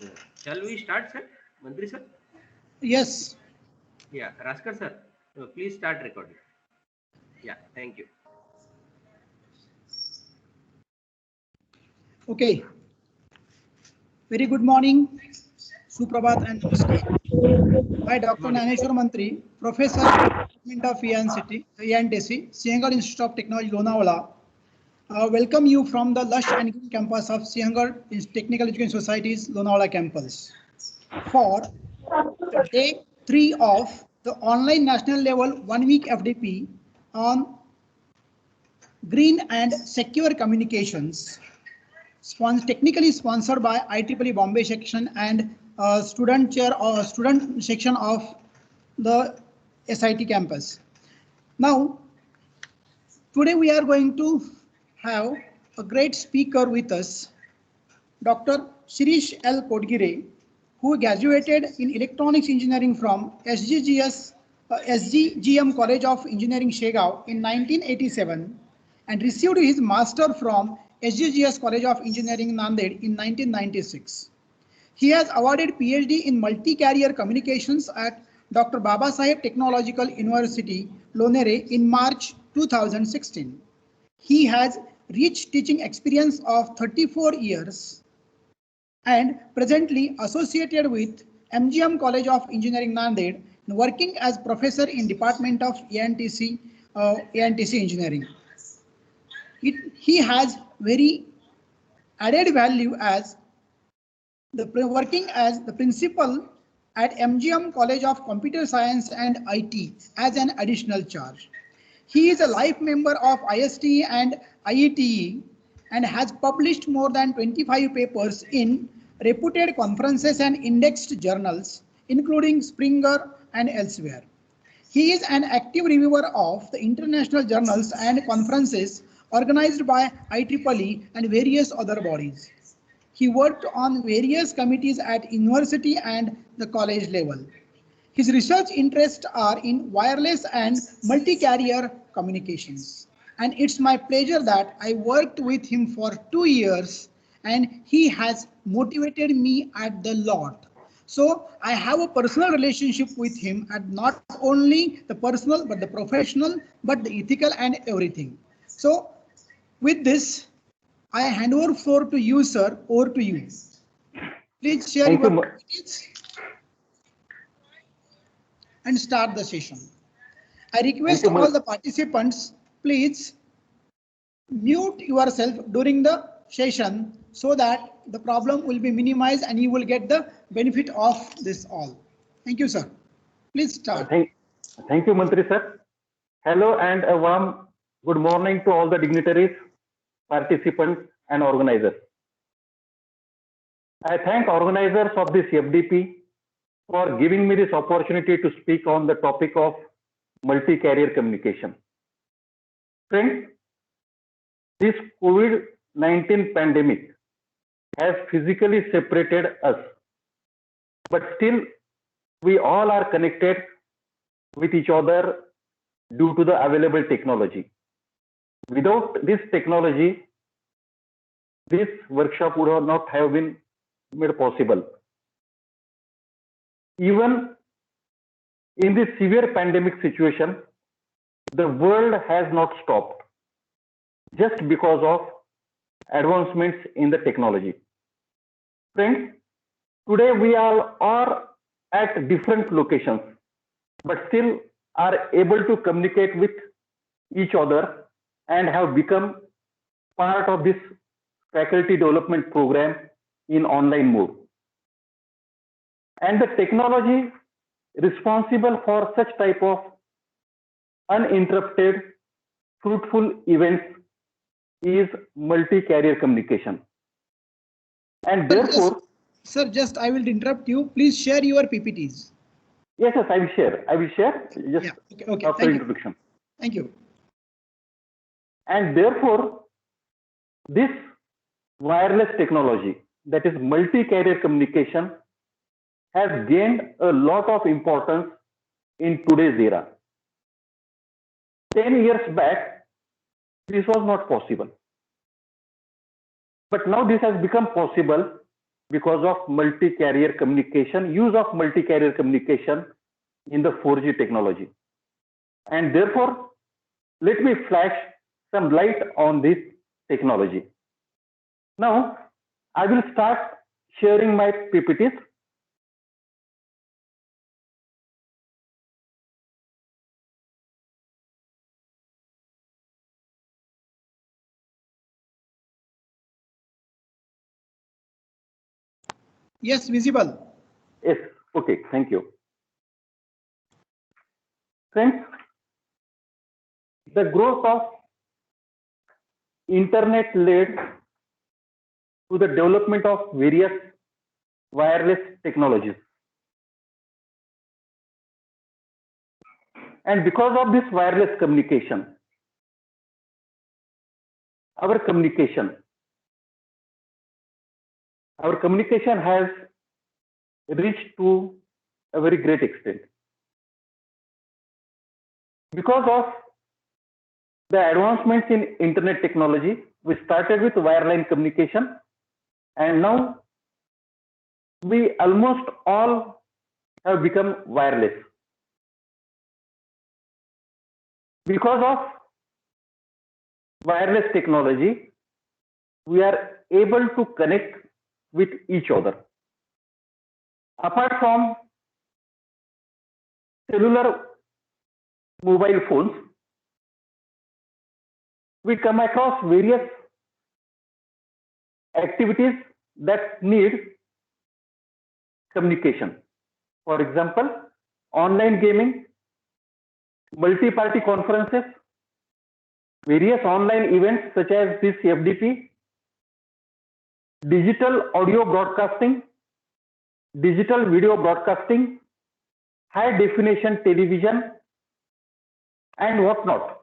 Yeah. Shall we start, sir? Mantri sir? Yes. Yeah, Raskar sir, please start recording. Yeah, thank you. Okay. Very good morning, Suprabhat and Namaskar. I, Good Dr. morning. Naneshwar Mantri, Professor, Department of ENTC, Sihangar Institute of Technology, Lonavala, welcome you from the lush and green campus of Sihangar Technical Education Society's Lonavala campus for the day 3 of the online national level 1 week FDP on green and secure communications. Technically sponsored by IEEE Bombay section and student chair or student section of the SIT campus. Now, today we are going to have a great speaker with us, Dr. Shirish L. Kodgire, who graduated in electronics engineering from SGGM College of Engineering, Shegaon in 1987 and received his master from SGGS College of Engineering, Nanded in 1996. He has awarded PhD in multi-carrier communications at Dr. Babasaheb Technological University, Lonere in March 2016. He has rich teaching experience of 34 years and presently associated with MGM College of Engineering, Nanded, working as professor in Department of ENTC Engineering. He has very added value as working as the principal at MGM College of Computer Science and IT as an additional charge. He is a life member of ISTE and IETE and has published more than 25 papers in reputed conferences and indexed journals, including Springer and elsewhere. He is an active reviewer of the international journals and conferences organized by IEEE and various other bodies. He worked on various committees at university and the college level. His research interests are in wireless and multi-carrier communications. And it's my pleasure that I worked with him for 2 years and he has motivated me at the lot. So I have a personal relationship with him and not only the personal but the professional but the ethical and everything. So with this, I hand over floor to you, sir. Over to you. Please share Thank your you. PPTs and start the session. I request all the participants, please mute yourself during the session so that the problem will be minimized and you will get the benefit of this all. Thank you, sir. Please start. Thank you, Mantri sir. Hello and a warm good morning to all the dignitaries, participants and organizers. I thank organizers of this FDP for giving me this opportunity to speak on the topic of multi-carrier communication. Friends, this COVID-19 pandemic has physically separated us, but still we all are connected with each other due to the available technology. Without this technology, this workshop would not have been made possible. Even in this severe pandemic situation, the world has not stopped just because of advancements in the technology. Friends, today we all are at different locations, but still are able to communicate with each other and have become part of this faculty development program in online mode. And the technology responsible for such type of uninterrupted, fruitful events is multi-carrier communication. And therefore, sir, I will interrupt you. Please share your PPTs. Yes, I will share. Just okay. after Thank introduction. You. Thank you. And therefore, this wireless technology, that is multi-carrier communication, has gained a lot of importance in today's era. 10 years back, this was not possible. But now this has become possible because of multi-carrier communication, use of multi-carrier communication in the 4G technology. And therefore, let me flash some light on this technology. Now, I will start sharing my PPTs. Yes, visible. Yes, okay, thank you. Friends, the growth of internet led to the development of various wireless technologies. And because of this wireless communication, our communication has reached to a very great extent. Because of the advancements in internet technology, we started with wireline communication, and now we almost all have become wireless. Because of wireless technology, we are able to connect with each other. Apart from cellular mobile phones, we come across various activities that need communication. For example, online gaming, multi-party conferences, various online events such as this FDP, digital audio broadcasting, digital video broadcasting, high definition television, and whatnot.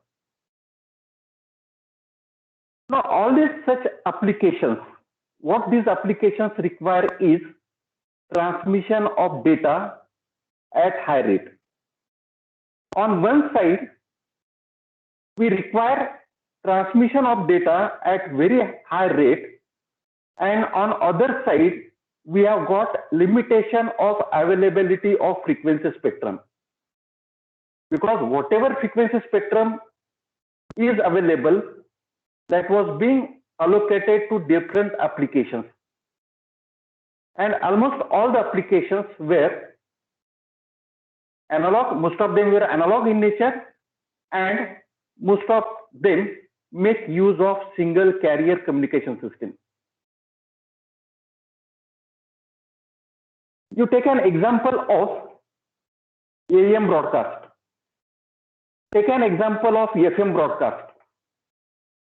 Now, all these such applications, what these applications require is transmission of data at high rate. On one side, we require transmission of data at very high rate, and on other side, we have got limitation of availability of frequency spectrum. Because whatever frequency spectrum is available, that was being allocated to different applications. And almost all the applications were analog, most of them were analog in nature, and most of them make use of single carrier communication system. You take an example of AM broadcast. Take an example of FM broadcast.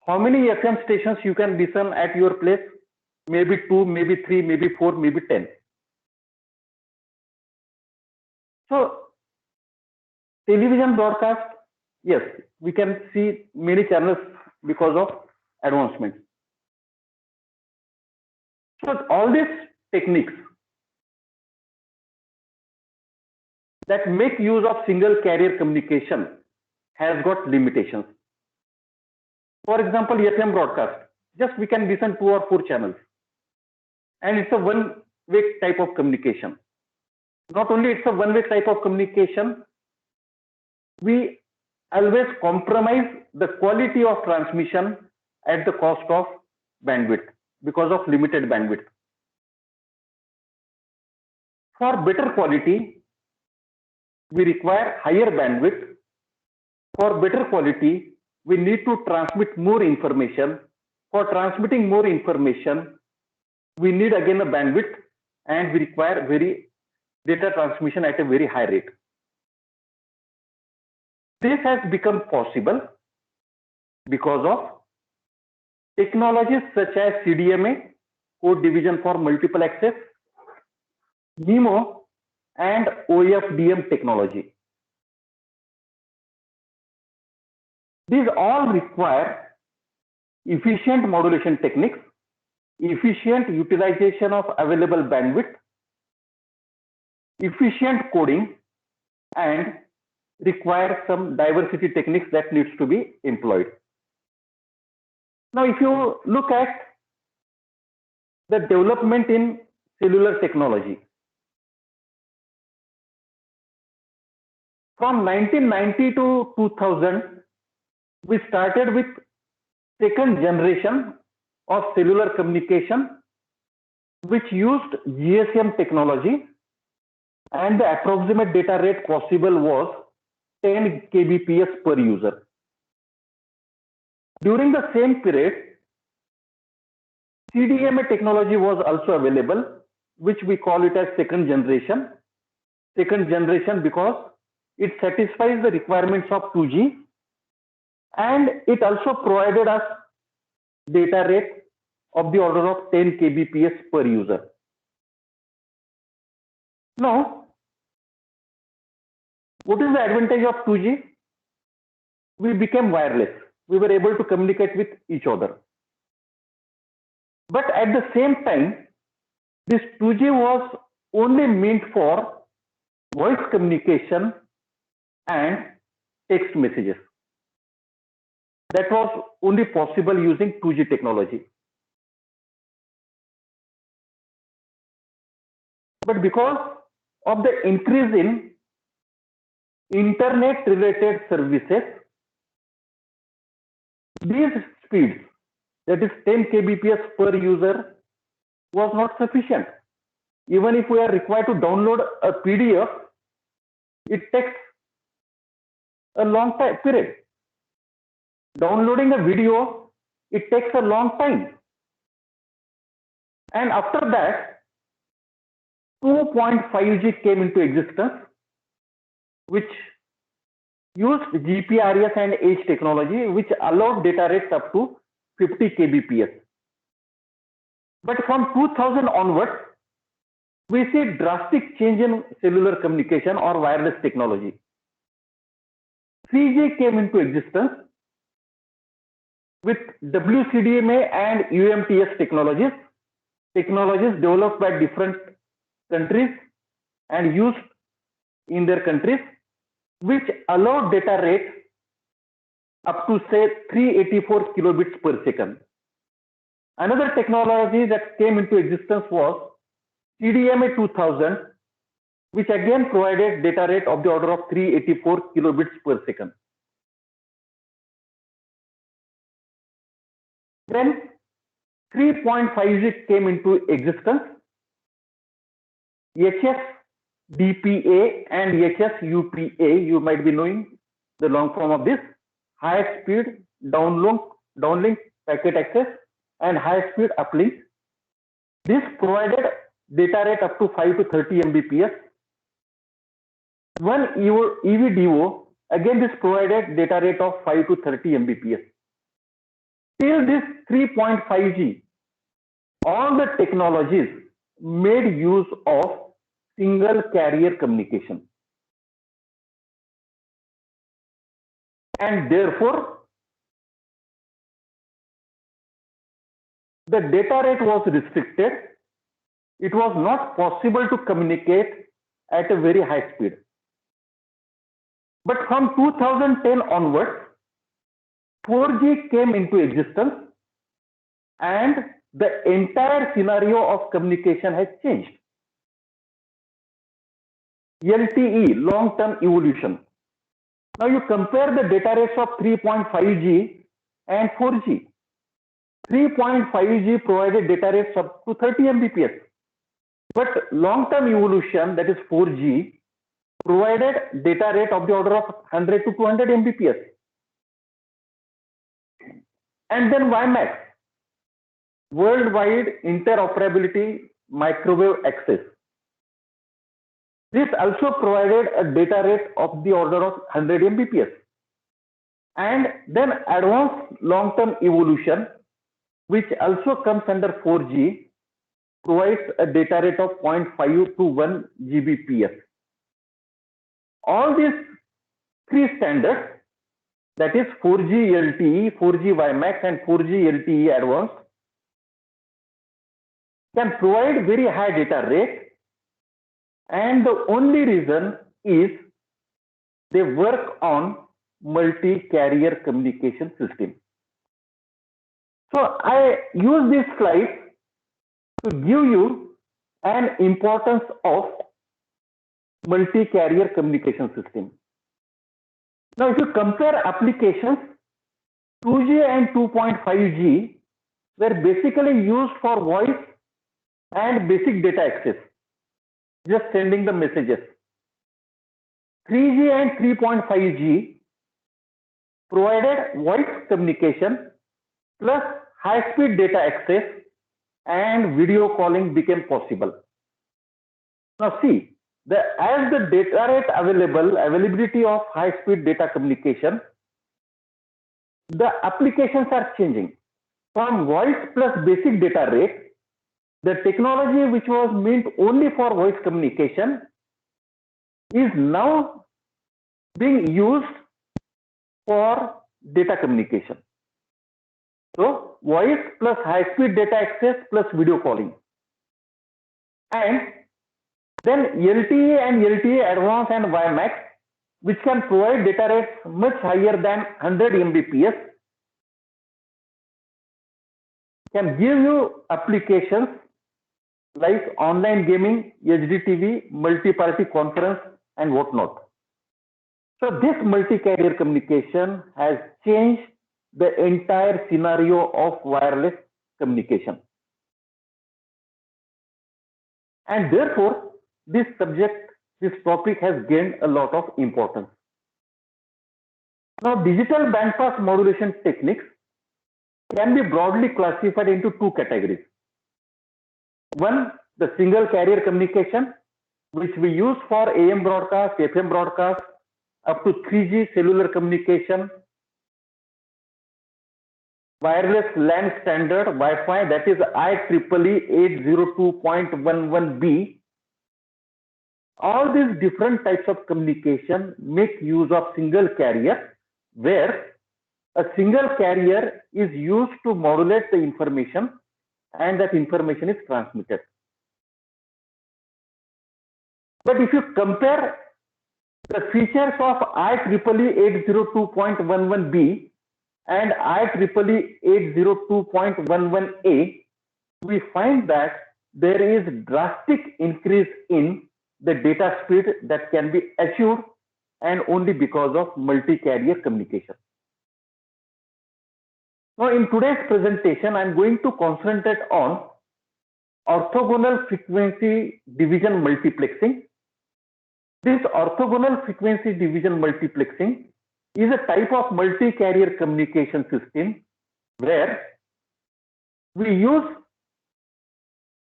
How many FM stations you can listen at your place? Maybe 2, maybe 3, maybe 4, maybe 10. So, television broadcast, yes, we can see many channels because of advancements. So, all these techniques that make use of single carrier communication has got limitations. For example, FM broadcast, just we can listen 2 or 4 channels, and it's a one-way type of communication. Not only it's a one-way type of communication, we always compromise the quality of transmission at the cost of bandwidth because of limited bandwidth. For better quality, we require higher bandwidth. For better quality, we need to transmit more information. For transmitting more information, we need again a bandwidth, and we require data transmission at a very high rate. This has become possible because of technologies such as CDMA, code division for multiple access, MIMO, and OFDM technology. These all require efficient modulation techniques, efficient utilization of available bandwidth, efficient coding, and require some diversity techniques that needs to be employed. Now, if you look at the development in cellular technology. From 1990 to 2000, we started with second generation of cellular communication, which used GSM technology, and the approximate data rate possible was 10 kbps per user. During the same period, CDMA technology was also available, which we call it as second generation. Second generation because it satisfies the requirements of 2G, and it also provided us data rate of the order of 10 kbps per user. Now, what is the advantage of 2G? We became wireless. We were able to communicate with each other. But at the same time, this 2G was only meant for voice communication and text messages. That was only possible using 2G technology. But because of the increase in internet related services, these speeds, that is 10 kbps per user, was not sufficient. Even if we are required to download a PDF, it takes a long time period. Downloading a video, it takes a long time. And after that, 2.5G came into existence, which used GPRS and H technology, which allowed data rates up to 50 kbps. But from 2000 onwards, we see drastic change in cellular communication or wireless technology. 3G came into existence with WCDMA and UMTS technologies developed by different countries and used in their countries, which allowed data rate up to say 384 kilobits per second. Another technology that came into existence was CDMA 2000, which again provided data rate of the order of 384 kilobits per second. Then 3.5G came into existence. HSDPA and HSUPA, you might be knowing the long form of this: high speed downlink packet access and high speed uplink. This provided data rate up to 5 to 30 Mbps. One EVDO, again this provided data rate of 5 to 30 Mbps. Till this 3.5G, all the technologies made use of single carrier communication. And therefore, the data rate was restricted. It was not possible to communicate at a very high speed. But from 2010 onwards, 4G came into existence and the entire scenario of communication has changed. LTE, long-term evolution. Now you compare the data rates of 3.5G and 4G. 3.5G provided data rates up to 30 Mbps. But long-term evolution, that is 4G, provided data rate of the order of 100 to 200 Mbps. And then WiMAX, Worldwide Interoperability Microwave Access. This also provided a data rate of the order of 100 Mbps. And then advanced long-term evolution, which also comes under 4G, provides a data rate of 0.5 to 1 Gbps. All these three standards, that is 4G LTE, 4G WiMAX and 4G LTE advanced, can provide very high data rate, and the only reason is they work on multi-carrier communication system. So I use this slide to give you and importance of multi-carrier communication system. Now, if you compare applications, 2G and 2.5G were basically used for voice and basic data access, just sending the messages. 3G and 3.5G provided voice communication plus high-speed data access, and video calling became possible. Now see, as the data rate availability of high-speed data communication, the applications are changing. From voice plus basic data rate, the technology which was meant only for voice communication is now being used for data communication. So voice plus high-speed data access plus video calling. And then LTE and LTE Advanced and WiMAX, which can provide data rates much higher than 100 Mbps, can give you applications like online gaming, HDTV, multi-party conference, and whatnot. So this multi-carrier communication has changed the entire scenario of wireless communication. And therefore, this topic has gained a lot of importance. Now, digital bandpass modulation techniques can be broadly classified into two categories. One, the single carrier communication, which we use for AM broadcast, FM broadcast, up to 3G cellular communication, wireless LAN standard Wi-Fi, that is IEEE 802.11b. All these different types of communication make use of single carrier, where a single carrier is used to modulate the information and that information is transmitted. But if you compare the features of IEEE 802.11b and IEEE 802.11a, we find that there is drastic increase in the data speed that can be achieved, and only because of multi-carrier communication. Now, in today's presentation, I am going to concentrate on orthogonal frequency division multiplexing. This orthogonal frequency division multiplexing is a type of multi-carrier communication system where we use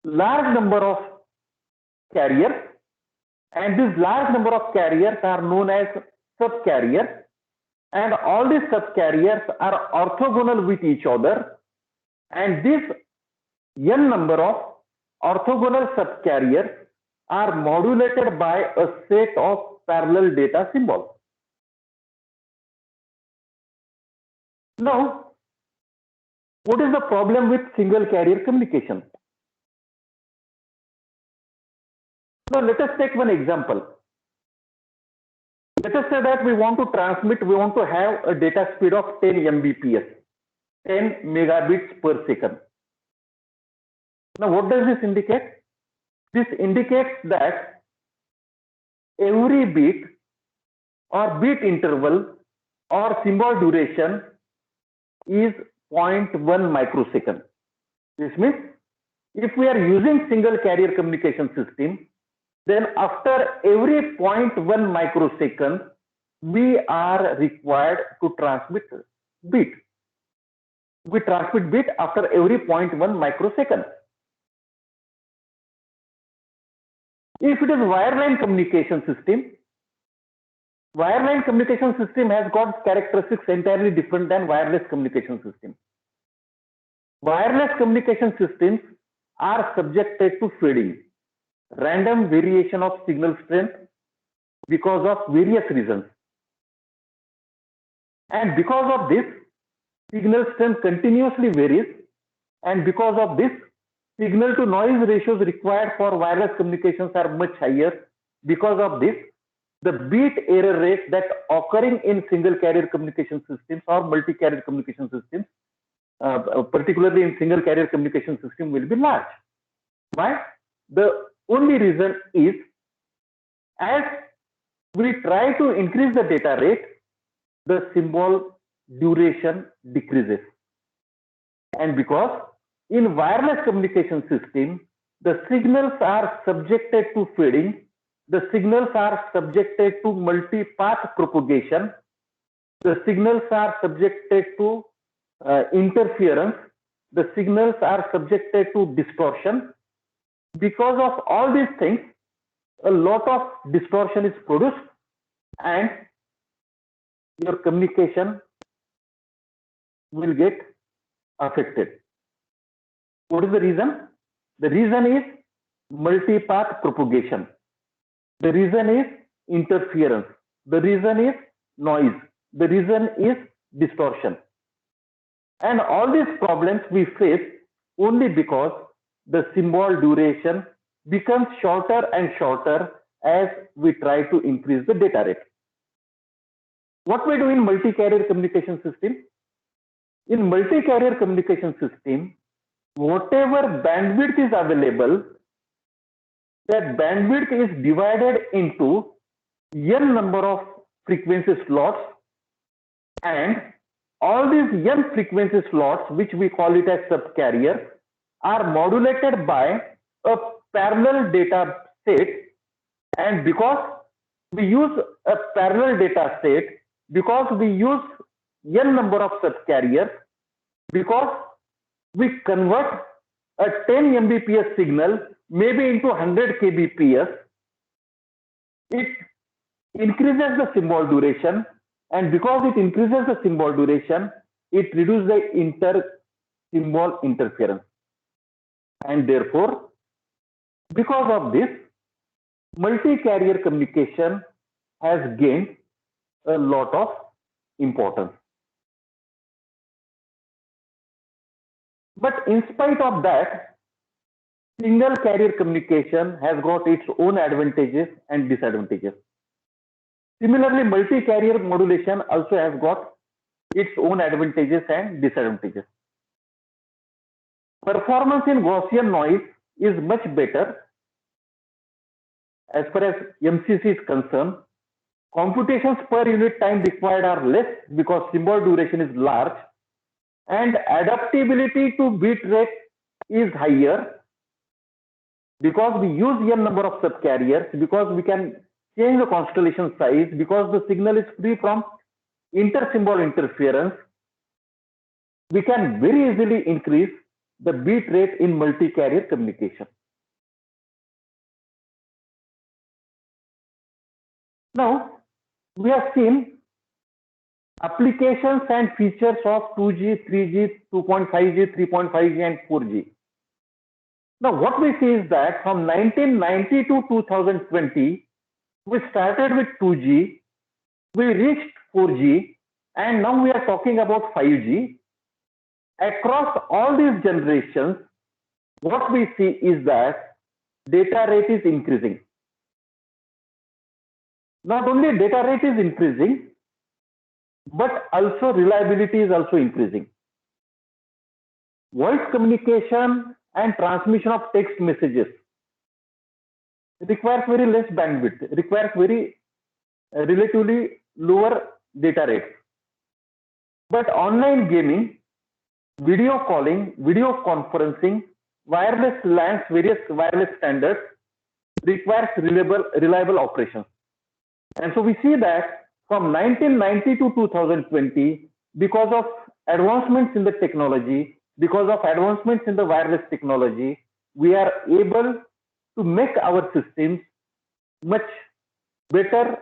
large number of carriers, and this large number of carriers are known as subcarriers, and all these subcarriers are orthogonal with each other, and this n number of orthogonal subcarriers are modulated by a set of parallel data symbols. Now, what is the problem with single carrier communication? Now, let us take one example. Let us say that we want to have a data speed of 10 Mbps, 10 megabits per second. Now, what does this indicate? This indicates that every bit or bit interval or symbol duration is 0.1 microsecond. This means if we are using single carrier communication system, then after every 0.1 microsecond, we are required to transmit bit. We transmit bit after every 0.1 microsecond. If it is wireline communication system has got characteristics entirely different than wireless communication system. Wireless communication systems are subjected to fading, random variation of signal strength because of various reasons. And because of this, signal strength continuously varies, and because of this, signal to noise ratios required for wireless communications are much higher. Because of this, the bit error rate that occurring in single carrier communication systems or multi-carrier communication systems, particularly in single carrier communication system, will be large. Why? The only reason is, as we try to increase the data rate, the symbol duration decreases. And because in wireless communication system, the signals are subjected to fading, the signals are subjected to multipath propagation, the signals are subjected to interference, the signals are subjected to distortion. Because of all these things, a lot of distortion is produced and your communication will get affected. What is the reason? The reason is multipath propagation. The reason is interference. The reason is noise. The reason is distortion. And all these problems we face only because the symbol duration becomes shorter and shorter as we try to increase the data rate. What we do in multi-carrier communication system? In multi-carrier communication system, whatever bandwidth is available, that bandwidth is divided into n number of frequency slots, and all these n frequency slots, which we call it as subcarrier, are modulated by a parallel data set. And because we use a parallel data set, because we use n number of subcarriers, because we convert a 10 Mbps signal maybe into 100 kbps, it increases the symbol duration, and because it increases the symbol duration, it reduces the inter-symbol interference. And therefore, because of this, multi-carrier communication has gained a lot of importance. But in spite of that, single carrier communication has got its own advantages and disadvantages. Similarly, multi-carrier modulation also has got its own advantages and disadvantages. Performance in Gaussian noise is much better as far as MCC is concerned. Computations per unit time required are less because symbol duration is large, and adaptability to bit rate is higher because we use n number of subcarriers, because we can change the constellation size, because the signal is free from inter-symbol interference. We can very easily increase the bit rate in multi-carrier communication. Now, we have seen applications and features of 2G, 3G, 2.5G, 3.5G, and 4G. Now, what we see is that from 1990 to 2020, we started with 2G, we reached 4G, and now we are talking about 5G. Across all these generations, what we see is that data rate is increasing. Not only data rate is increasing, but also reliability is also increasing. Voice communication and transmission of text messages requires very less bandwidth, requires very relatively lower data rates. But online gaming, video calling, video conferencing, wireless LANs, various wireless standards requires reliable operations. And so we see that from 1990 to 2020, because of advancements in the technology, because of advancements in the wireless technology, we are able to make our systems much better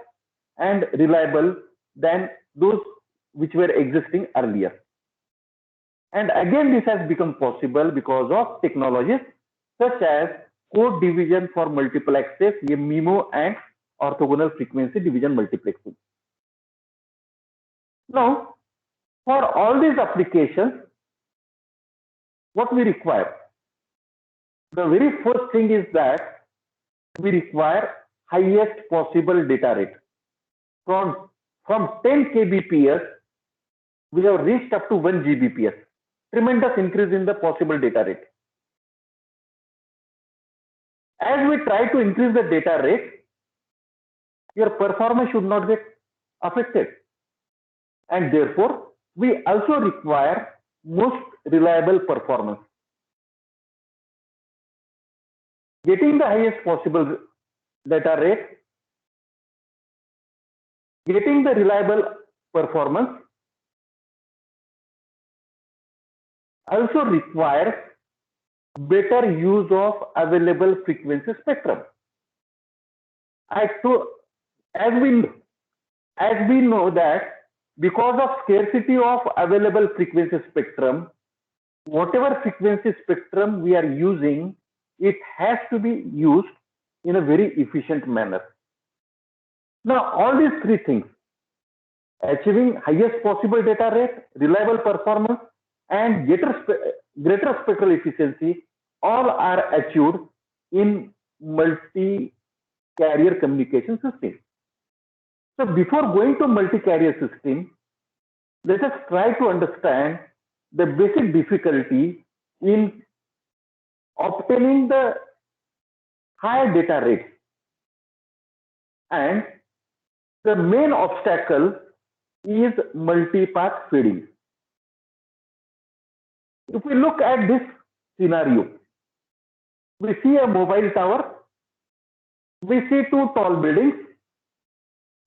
and reliable than those which were existing earlier. And again, this has become possible because of technologies such as code division for multiple access, MIMO, and orthogonal frequency division multiplexing. Now, for all these applications, what we require? The very first thing is that we require highest possible data rate. From 10 kbps, we have reached up to 1 gbps. Tremendous increase in the possible data rate. as we try to increase the data rate, your performance should not get affected. And therefore, we also require most reliable performance. Getting the highest possible data rate, getting the reliable performance also requires better use of available frequency spectrum. As we know that because of scarcity of available frequency spectrum, whatever frequency spectrum we are using, it has to be used in a very efficient manner. Now, all these three things, achieving highest possible data rate, reliable performance, and greater spectral efficiency, all are achieved in multi-carrier communication system. So before going to multi-carrier system, let us try to understand the basic difficulty in obtaining the higher data rates. And the main obstacle is multipath feeding. If we look at this scenario, we see a mobile tower, we see two tall buildings,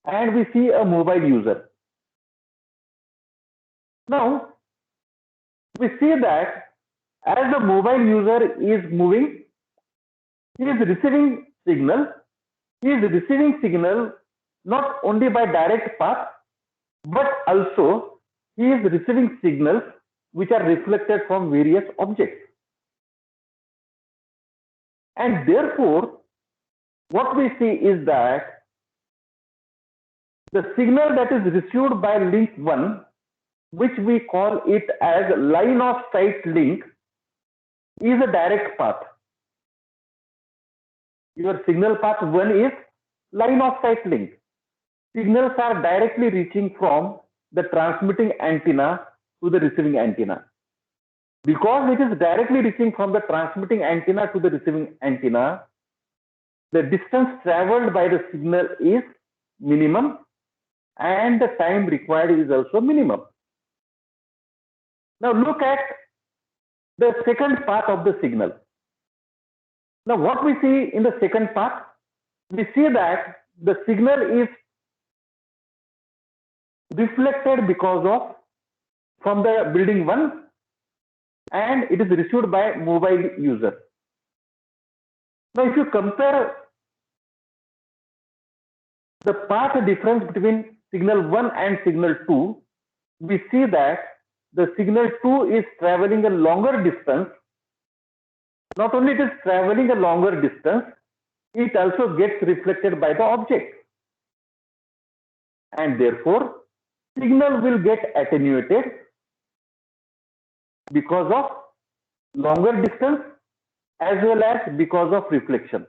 and we see a mobile user. Now, we see that as the mobile user is moving, he is receiving signal. He is receiving signal not only by direct path, but also he is receiving signals which are reflected from various objects. And therefore, what we see is that the signal that is received by link 1, which we call it as line of sight link, is a direct path. Your signal path 1 is line of sight link. Signals are directly reaching from the transmitting antenna to the receiving antenna. Because it is directly reaching from the transmitting antenna to the receiving antenna, the distance traveled by the signal is minimum and the time required is also minimum. Now look at the second part of the signal. Now what we see in the second part, we see that the signal is reflected because of from the building 1 and it is received by mobile user. Now if you compare the path difference between signal 1 and signal 2, we see that the signal 2 is traveling a longer distance. Not only it is traveling a longer distance, it also gets reflected by the object. And therefore, signal will get attenuated because of longer distance as well as because of reflection.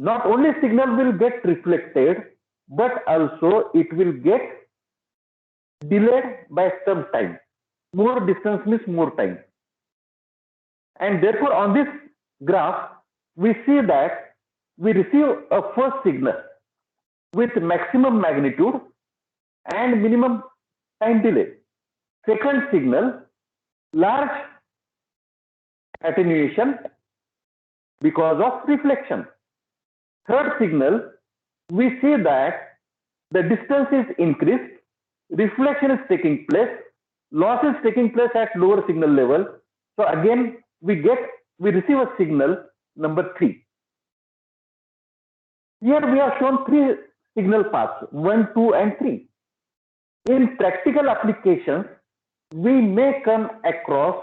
Not only signal will get reflected, but also it will get delayed by some time. More distance means more time. And therefore, on this graph, we see that we receive a first signal with maximum magnitude and minimum time delay. Second signal, large attenuation because of reflection. Third signal, we see that the distance is increased, reflection is taking place, loss is taking place at lower signal level. So again, we receive a signal number 3. Here we have shown 3 signal paths, 1, 2, and 3. In practical applications, we may come across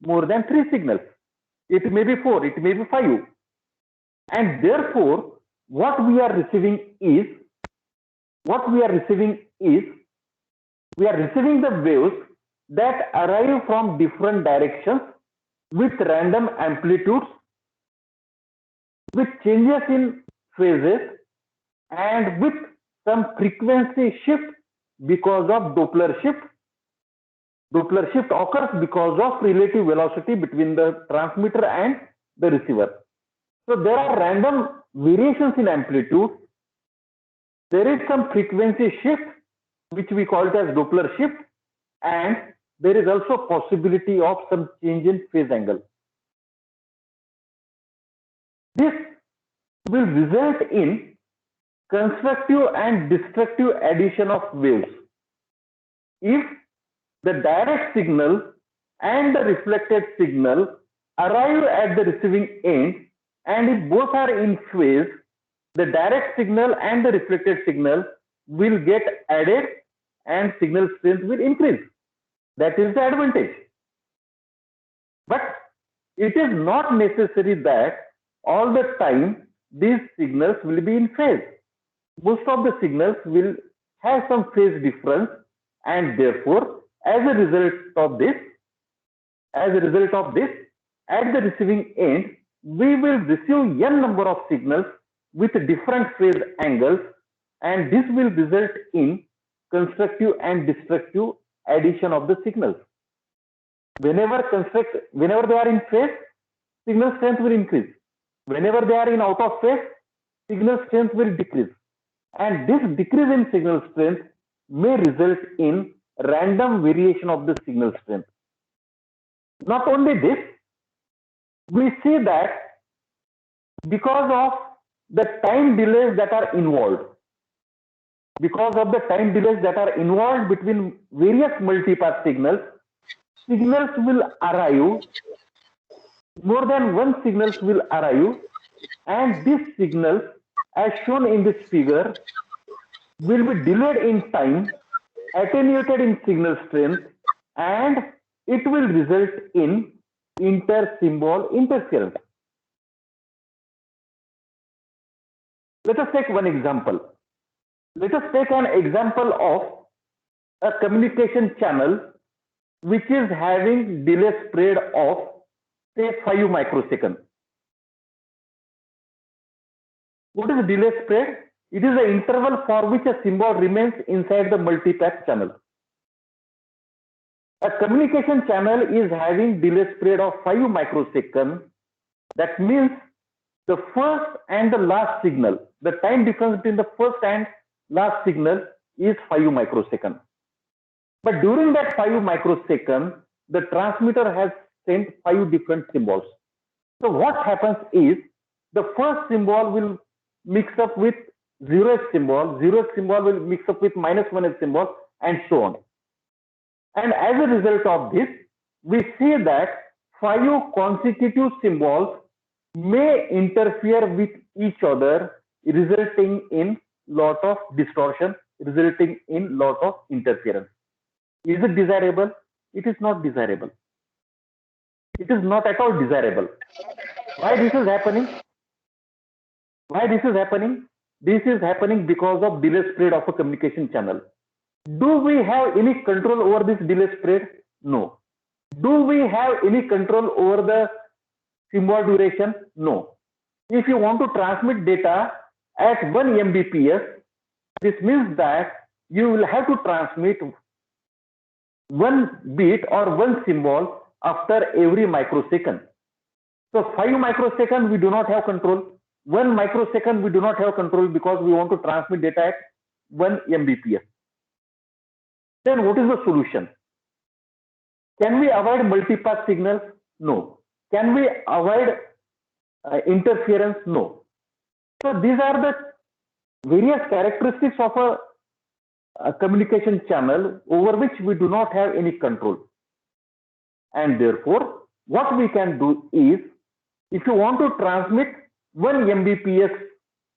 more than 3 signals. It may be 4, it may be 5. And therefore, what we are receiving is, we are receiving the waves that arrive from different directions with random amplitudes, with changes in phases, and with some frequency shift because of Doppler shift. Doppler shift occurs because of relative velocity between the transmitter and the receiver. So there are random variations in amplitude. There is some frequency shift, which we call it as Doppler shift, and there is also possibility of some change in phase angle. This will result in constructive and destructive addition of waves. If the direct signal and the reflected signal arrive at the receiving end, and if both are in phase, the direct signal and the reflected signal will get added and signal strength will increase. That is the advantage. But it is not necessary that all the time these signals will be in phase. Most of the signals will have some phase difference, and therefore, as a result of this, at the receiving end, we will receive n number of signals with different phase angles, and this will result in constructive and destructive addition of the signals. Whenever they are in phase, signal strength will increase. Whenever they are in out of phase, signal strength will decrease. And this decrease in signal strength may result in random variation of the signal strength. Not only this, we see that because of the time delays that are involved, between various multipath signals, signals will arrive, more than one signals will arrive, and these signals, as shown in this figure, will be delayed in time, attenuated in signal strength, and it will result in inter-symbol interference. Let us take one example. Let us take an example of a communication channel which is having delay spread of say 5 microseconds. What is delay spread? It is the interval for which a symbol remains inside the multipath channel. A communication channel is having delay spread of 5 microseconds. That means the first and the last signal, the time difference between the first and last signal is 5 microseconds. But during that 5 microseconds, the transmitter has sent 5 different symbols. So what happens is the first symbol will mix up with 0th symbol, 0th symbol will mix up with -1th symbol, and so on. And as a result of this, we see that 5 consecutive symbols may interfere with each other, resulting in lot of distortion, resulting in lot of interference. Is it desirable? It is not desirable. It is not at all desirable. Why this is happening? This is happening because of delay spread of a communication channel. Do we have any control over this delay spread? No. Do we have any control over the symbol duration? No. If you want to transmit data at 1 Mbps, this means that you will have to transmit 1 bit or 1 symbol after every microsecond. So 5 microseconds we do not have control. 1 microsecond we do not have control because we want to transmit data at 1 Mbps. Then what is the solution? Can we avoid multipath signals? No. Can we avoid interference? No. So these are the various characteristics of a communication channel over which we do not have any control. And therefore, what we can do is, if you want to transmit 1 Mbps,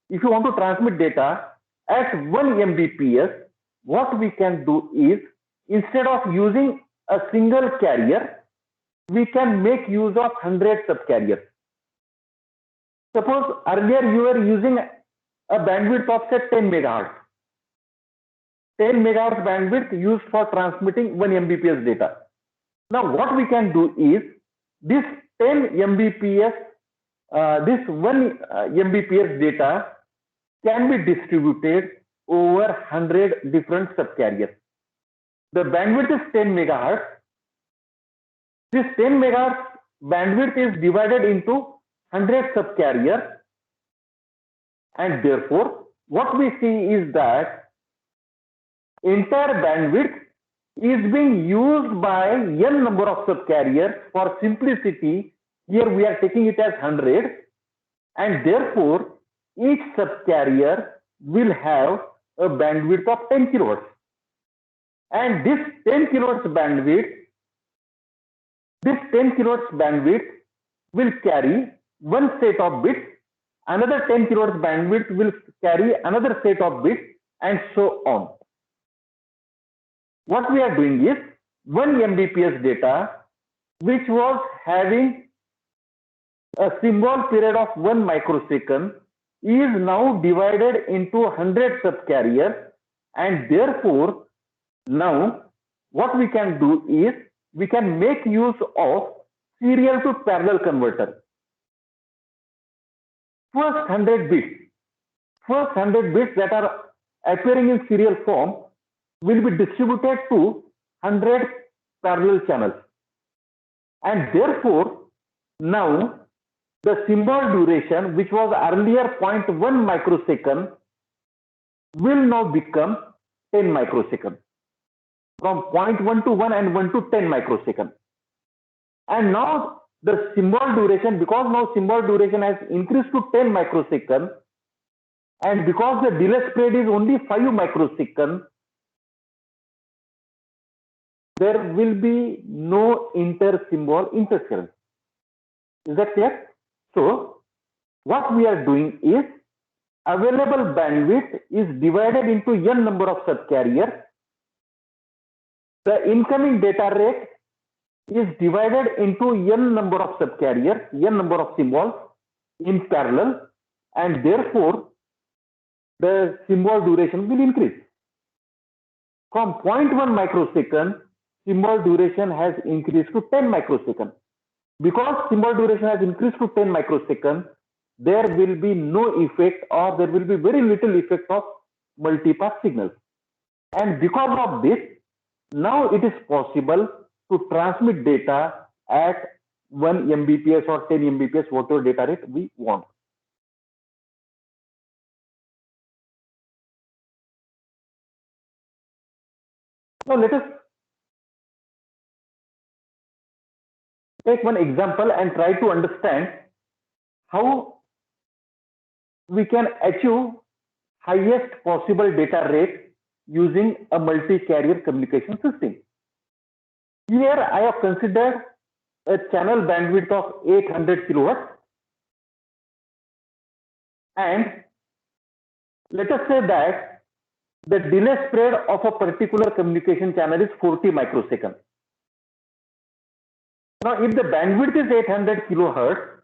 if you want to transmit data at 1 Mbps, what we can do is, instead of using a single carrier, we can make use of 100 subcarriers. Suppose earlier you were using a bandwidth of say 10 megahertz. 10 megahertz bandwidth used for transmitting 1 Mbps data. Now what we can do is, this 10 Mbps, this 1 Mbps data can be distributed over 100 different subcarriers. The bandwidth is 10 megahertz. This 10 megahertz bandwidth is divided into 100 subcarriers, and therefore what we see is that entire bandwidth is being used by n number of subcarriers. For simplicity, here we are taking it as 100, and therefore each subcarrier will have a bandwidth of 10 kilohertz. And this 10 kilohertz bandwidth will carry one set of bits, another 10 kilohertz bandwidth will carry another set of bits, and so on. What we are doing is 1 Mbps data, which was having a symbol period of 1 microsecond, is now divided into 100 subcarriers, and therefore now what we can do is we can make use of serial to parallel converter. First 100 bits that are appearing in serial form will be distributed to 100 parallel channels, and therefore now the symbol duration, which was earlier 0.1 microsecond, will now become 10 microsecond, from 0.1 to 1 and 1 to 10 microsecond. And now the symbol duration, because now symbol duration has increased to 10 microsecond, and because the delay spread is only 5 microsecond, there will be no inter-symbol interference. Is that clear? So what we are doing is available bandwidth is divided into n number of subcarriers. The incoming data rate is divided into n number of subcarriers, n number of symbols in parallel, and therefore the symbol duration will increase. From 0.1 microsecond, symbol duration has increased to 10 microsecond. Because symbol duration has increased to 10 microsecond, there will be no effect, or there will be very little effect of multipath signals. And because of this, now it is possible to transmit data at 1 Mbps or 10 Mbps, whatever data rate we want. Now let us take one example and try to understand how we can achieve highest possible data rate using a multi-carrier communication system. Here I have considered a channel bandwidth of 800 kilohertz, and let us say that the delay spread of a particular communication channel is 40 microseconds. Now, if the bandwidth is 800 kilohertz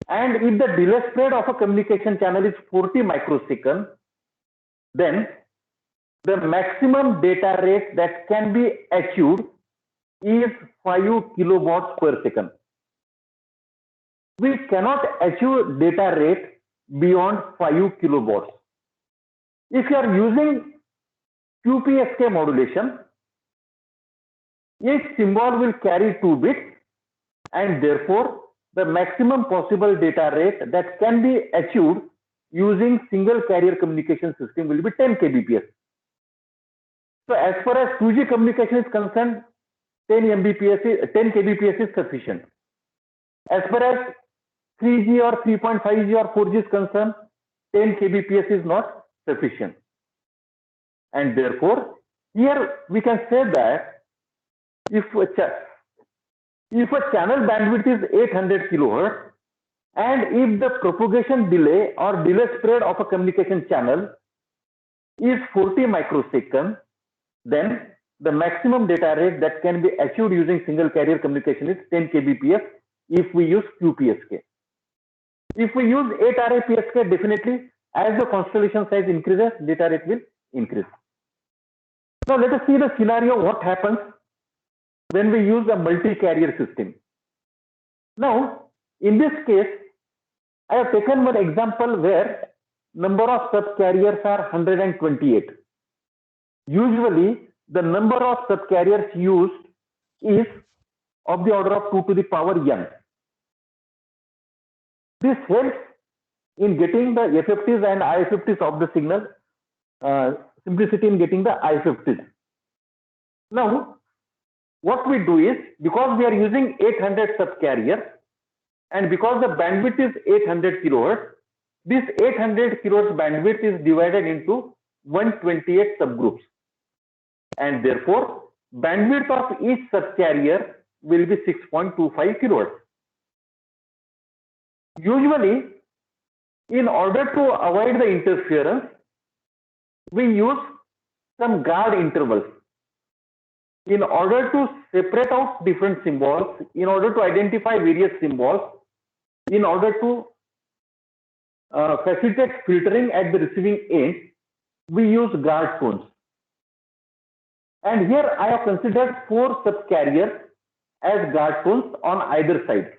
and if the delay spread of a communication channel is 40 microseconds, then the maximum data rate that can be achieved is 5 kilobytes per second. We cannot achieve data rate beyond 5 kilobytes. If you are using QPSK modulation, each symbol will carry 2 bits, and therefore the maximum possible data rate that can be achieved using single carrier communication system will be 10 kbps. So as far as 2G communication is concerned, 10 kbps is sufficient. As far as 3G or 3.5G or 4G is concerned, 10 kbps is not sufficient. And therefore, here we can say that if a channel bandwidth is 800 kilohertz, and if the propagation delay or delay spread of a communication channel is 40 microseconds, then the maximum data rate that can be achieved using single carrier communication is 10 kbps if we use QPSK. If we use 8RA PSK, definitely as the constellation size increases, data rate will increase. Now let us see the scenario what happens when we use a multi-carrier system. Now, in this case, I have taken one example where number of subcarriers are 128. Usually, the number of subcarriers used is of the order of 2 to the power n. This helps in getting the FFTs and IFFTs of the signal, simplicity in getting the IFFTs. Now, what we do is, because we are using 800 subcarrier and because the bandwidth is 800 kilohertz, this 800 kilohertz bandwidth is divided into 128 subgroups, and therefore bandwidth of each subcarrier will be 6.25 kilohertz. Usually, in order to avoid the interference, we use some guard intervals in order to separate out different symbols, in order to identify various symbols, in order to facilitate filtering at the receiving end. We use guard tones. And here I have considered 4 subcarriers as guard tones on either side.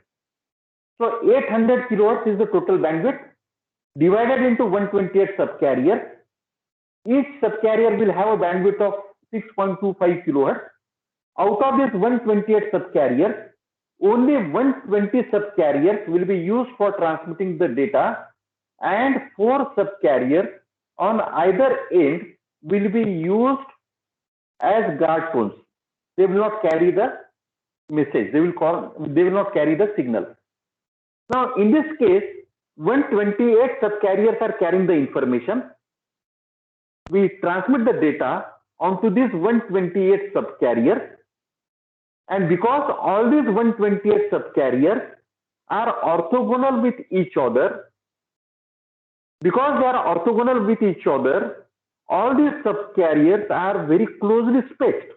So 800 kilohertz is the total bandwidth divided into 128 subcarriers. Each subcarrier will have a bandwidth of 6.25 kilohertz. Out of this 128 subcarriers, only 120 subcarriers will be used for transmitting the data, and 4 subcarriers on either end will be used as guard tones. They will not carry the message. They will not carry the signal. Now, in this case, 128 subcarriers are carrying the information. We transmit the data onto these 128 subcarriers, and because all these 128 subcarriers are orthogonal with each other, because they are orthogonal with each other, all these subcarriers are very closely spaced.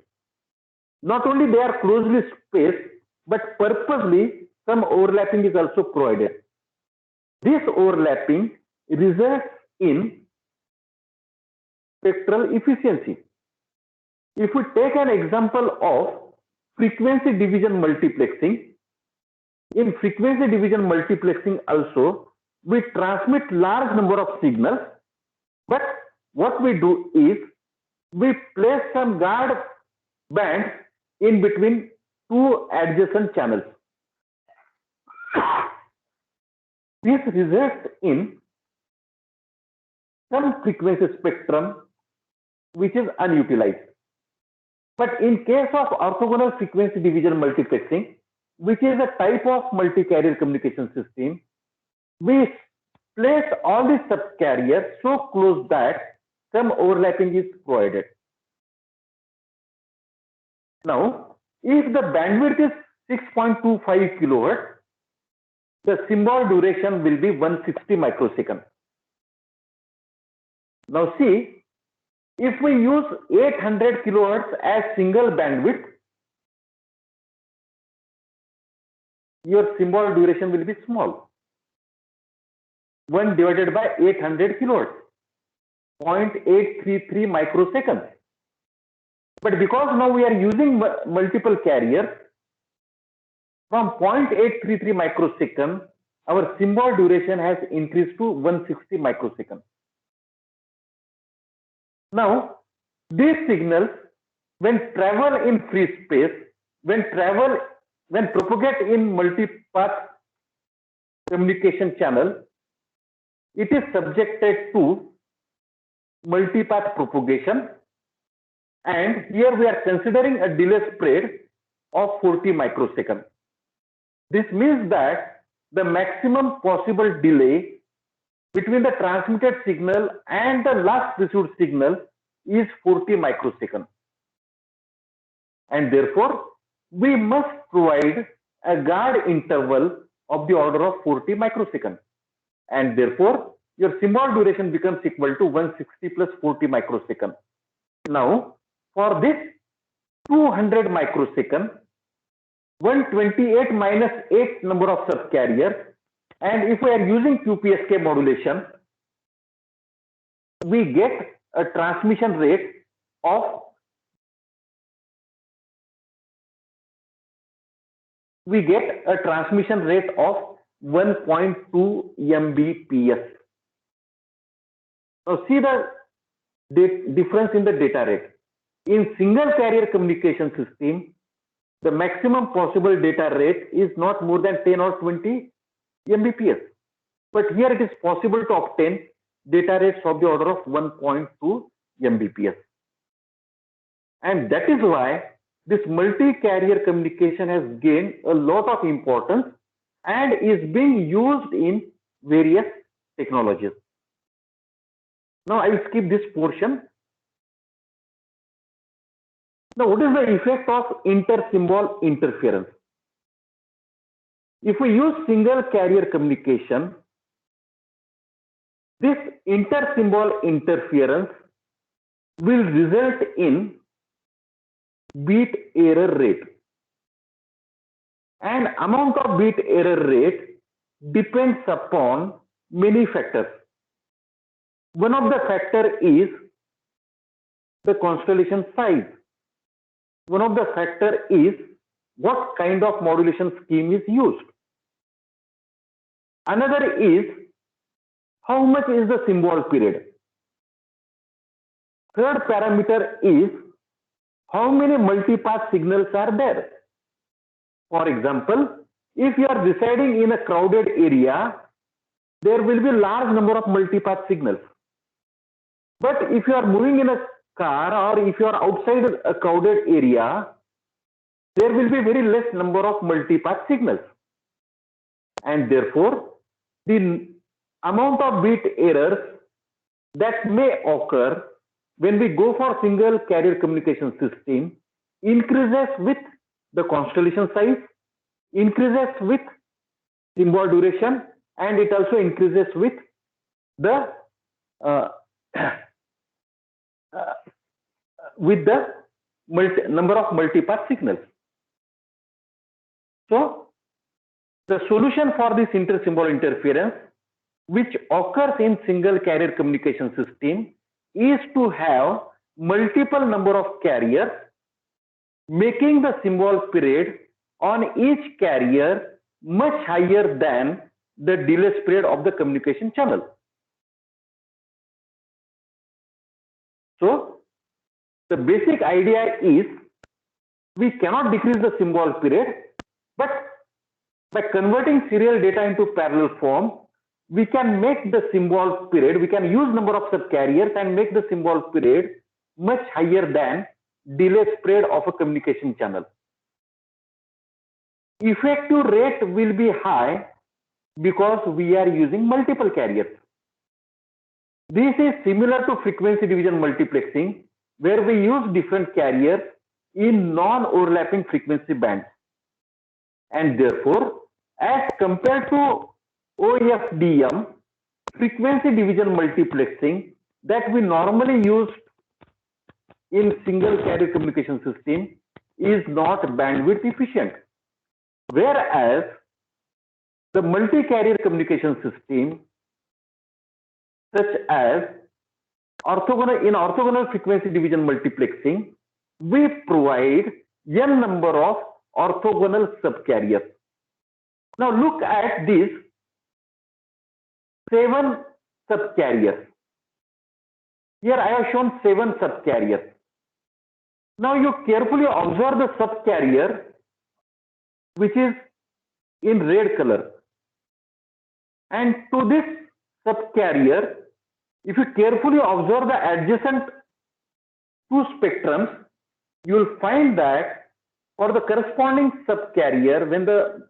Not only they are closely spaced, but purposely some overlapping is also provided. This overlapping results in spectral efficiency. If we take an example of frequency division multiplexing, in frequency division multiplexing also, we transmit large number of signals, but what we do is we place some guard bands in between 2 adjacent channels. This results in some frequency spectrum which is unutilized. But in case of orthogonal frequency division multiplexing, which is a type of multi-carrier communication system, we place all these subcarriers so close that some overlapping is provided. Now, if the bandwidth is 6.25 kilohertz, the symbol duration will be 160 microseconds. Now see, if we use 800 kilohertz as single bandwidth, your symbol duration will be small. 1 divided by 800 kilohertz, 0.833 microseconds. But because now we are using multiple carriers, from 0.833 microsecond, our symbol duration has increased to 160 microseconds. Now, these signals, when travel in free space, when propagate in multipath communication channel, it is subjected to multipath propagation, and here we are considering a delay spread of 40 microseconds. This means that the maximum possible delay between the transmitted signal and the last received signal is 40 microseconds. And therefore, we must provide a guard interval of the order of 40 microseconds. And therefore, your symbol duration becomes equal to 160 plus 40 microseconds. Now, for this 200 microseconds, 128 minus 8 number of subcarriers, and if we are using QPSK modulation, we get a transmission rate of 1.2 Mbps. Now see the difference in the data rate. In single carrier communication system, the maximum possible data rate is not more than 10 or 20 Mbps. but here it is possible to obtain data rates of the order of 1.2 Mbps. And that is why this multi-carrier communication has gained a lot of importance and is being used in various technologies. Now I will skip this portion. Now, what is the effect of inter-symbol interference? If we use single carrier communication, this inter-symbol interference will result in bit error rate. And amount of bit error rate depends upon many factors. One of the factor is the constellation size. One of the factor is what kind of modulation scheme is used. Another is how much is the symbol period. Third parameter is how many multipath signals are there. For example, if you are residing in a crowded area, there will be large number of multipath signals. But if you are moving in a car or if you are outside a crowded area, there will be very less number of multipath signals. And therefore, the amount of bit errors that may occur when we go for single carrier communication system increases with the constellation size, increases with symbol duration, and it also increases with the number of multipath signals. So, the solution for this inter-symbol interference, which occurs in single carrier communication system, is to have multiple number of carriers, making the symbol period on each carrier much higher than the delay spread of the communication channel. So, the basic idea is we cannot decrease the symbol period, but by converting serial data into parallel form, we can make the symbol period, we can use number of subcarriers and make the symbol period much higher than delay spread of a communication channel. Effective rate will be high because we are using multiple carriers. This is similar to frequency division multiplexing, where we use different carriers in non-overlapping frequency bands. And therefore, as compared to OFDM, frequency division multiplexing that we normally use in single carrier communication system is not bandwidth efficient. Whereas the multi-carrier communication system, such as orthogonal frequency division multiplexing, we provide n number of orthogonal subcarriers. Now look at these 7 subcarriers. Here I have shown 7 subcarriers. Now you carefully observe the subcarrier which is in red color. And to this subcarrier, if you carefully observe the adjacent 2 spectrums, you will find that for the corresponding subcarrier, when the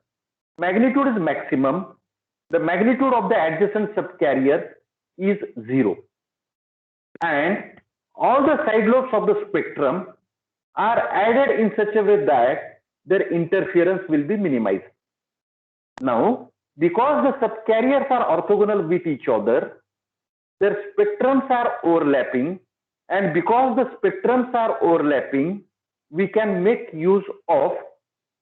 magnitude is maximum, the magnitude of the adjacent subcarrier is 0. And all the side lobes of the spectrum are added in such a way that their interference will be minimized. Now, because the subcarriers are orthogonal with each other, their spectrums are overlapping, and because the spectrums are overlapping, we can make use of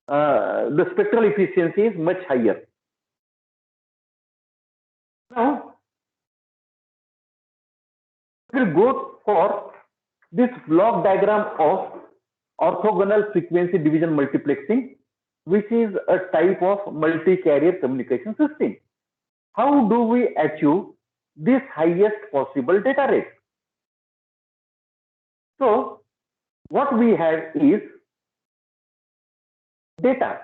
the spectral efficiency is much higher. Now, we'll go for this block diagram of orthogonal frequency division multiplexing, which is a type of multi-carrier communication system. How do we achieve this highest possible data rate? So, what we have is data,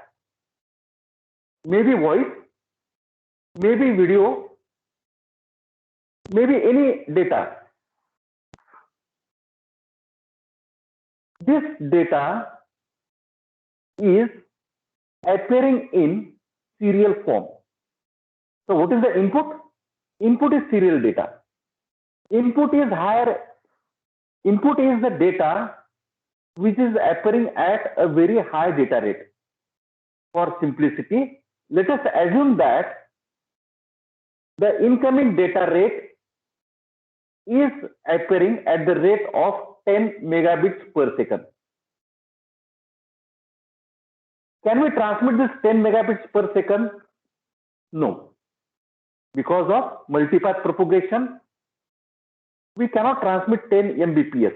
maybe voice, maybe video, maybe any data. This data is appearing in serial form. So what is the input? Input is serial data. Input is the data which is appearing at a very high data rate. For simplicity, let us assume that the incoming data rate is appearing at the rate of 10 megabits per second. Can we transmit this 10 megabits per second? No. Because of multipath propagation, we cannot transmit 10 Mbps.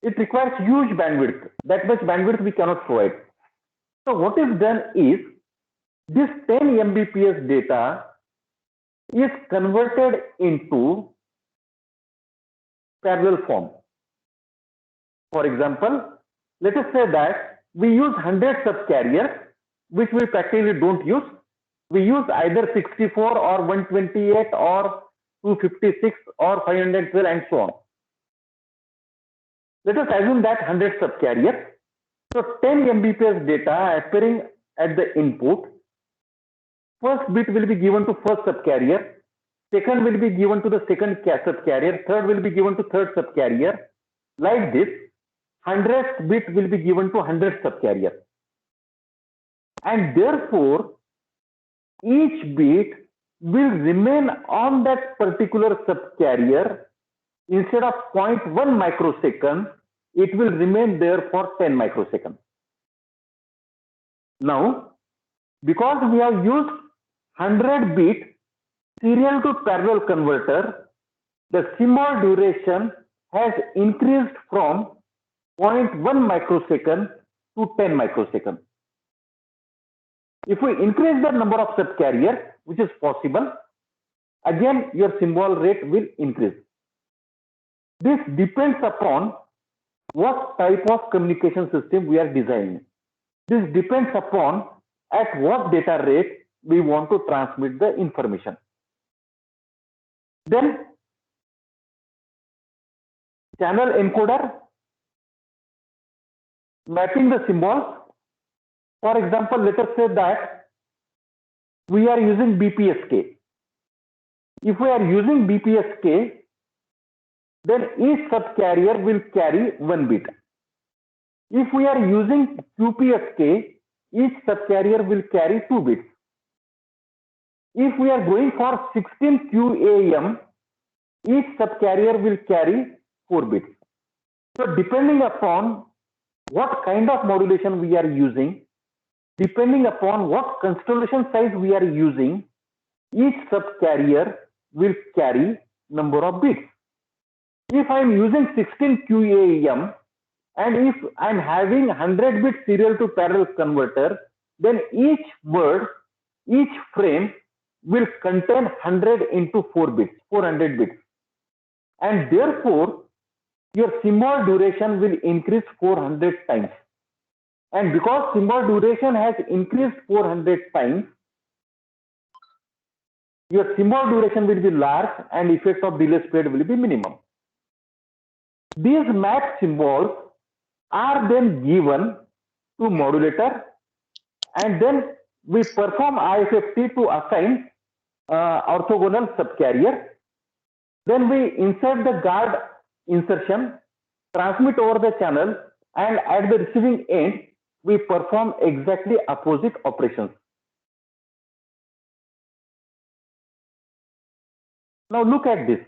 It requires huge bandwidth. That much bandwidth we cannot provide. So what is done is, this 10 Mbps data is converted into parallel form. For example, let us say that we use 100 subcarriers, which we practically don't use. We use either 64 or 128 or 256 or 512 and so on. Let us assume that 100 subcarriers. So 10 Mbps data appearing at the input. First bit will be given to first subcarrier. Second will be given to the second subcarrier. Third will be given to third subcarrier. Like this, 100th bit will be given to 100th subcarrier. And therefore, each bit will remain on that particular subcarrier. Instead of 0.1 microsecond, it will remain there for 10 microseconds. Now, because we have used 100-bit serial to parallel converter, the symbol duration has increased from 0.1 microsecond to 10 microseconds. If we increase the number of subcarriers, which is possible, again your symbol rate will increase. This depends upon what type of communication system we are designing. This depends upon at what data rate we want to transmit the information. Then channel encoder, mapping the symbols. For example, let us say that we are using BPSK. If we are using BPSK, then each subcarrier will carry 1 bit. If we are using QPSK, each subcarrier will carry 2 bits. If we are going for 16 QAM, each subcarrier will carry 4 bits. So depending upon what kind of modulation we are using, depending upon what constellation size we are using, each subcarrier will carry number of bits. If I am using 16 QAM and if I am having 100-bit serial to parallel converter, then each word, each frame will contain 100 into 4 bits, 400 bits. And therefore, your symbol duration will increase 400 times. And because symbol duration has increased 400 times, your symbol duration will be large and effect of delay spread will be minimum. These mapped symbols are then given to modulator, and then we perform IFFT to assign orthogonal subcarrier. Then we insert the guard insertion, transmit over the channel, and at the receiving end, we perform exactly opposite operations. Now look at this.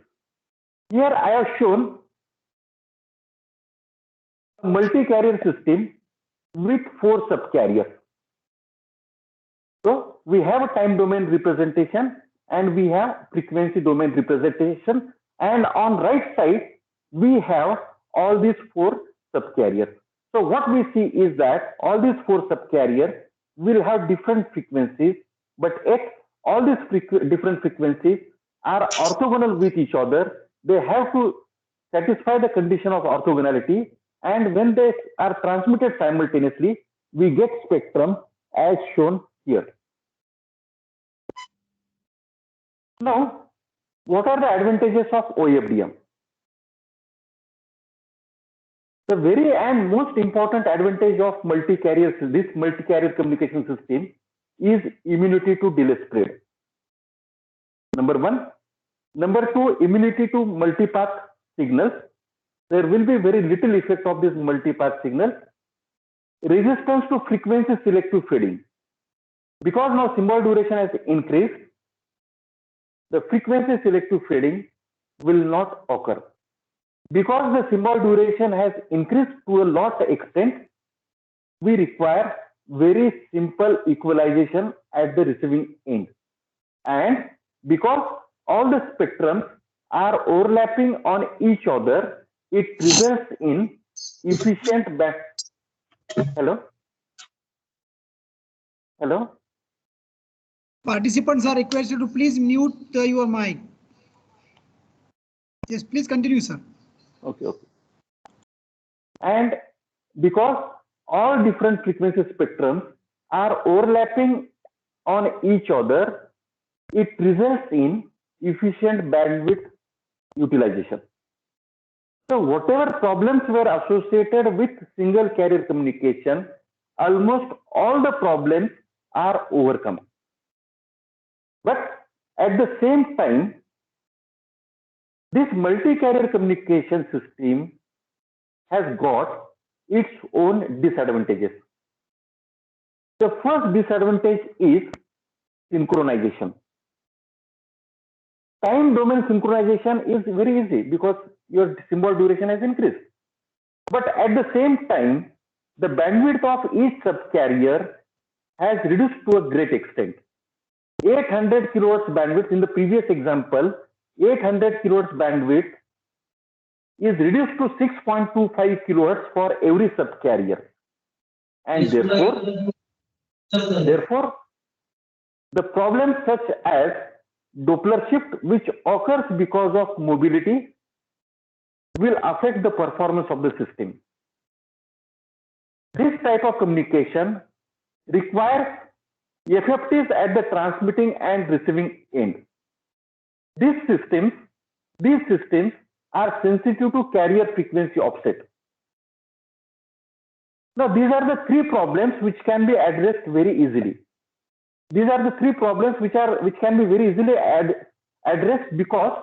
Here I have shown a multi-carrier system with 4 subcarriers. So we have a time domain representation and we have frequency domain representation, and on right side we have all these 4 subcarriers. So what we see is that all these 4 subcarriers will have different frequencies, but yet all these different frequencies are orthogonal with each other. They have to satisfy the condition of orthogonality, and when they are transmitted simultaneously, we get spectrum as shown here. Now, what are the advantages of OFDM? The very and most important advantage of this multi-carrier communication system is immunity to delay spread. Number one. Number two, immunity to multipath signals. There will be very little effect of this multipath signal. Resistance to frequency selective fading. Because now symbol duration has increased, the frequency selective fading will not occur. Because the symbol duration has increased to a lot extent, we require very simple equalization at the receiving end. And because all the spectrums are overlapping on each other, it results in efficient band. Hello? Hello? Participants are requested to please mute your mic. Yes, please continue, sir. Okay. And because all different frequency spectrums are overlapping on each other, it results in efficient bandwidth utilization. So whatever problems were associated with single carrier communication, almost all the problems are overcome. But at the same time, this multi-carrier communication system has got its own disadvantages. The first disadvantage is synchronization. Time domain synchronization is very easy because your symbol duration has increased. But at the same time, the bandwidth of each subcarrier has reduced to a great extent. 800 kilohertz bandwidth in the previous example, 800 kilohertz bandwidth is reduced to 6.25 kilohertz for every subcarrier. And therefore, the problems such as Doppler shift, which occurs because of mobility, will affect the performance of the system. This type of communication requires FFTs at the transmitting and receiving end. These systems are sensitive to carrier frequency offset. Now, these are the three problems which can be addressed very easily. These are the three problems which can be very easily addressed because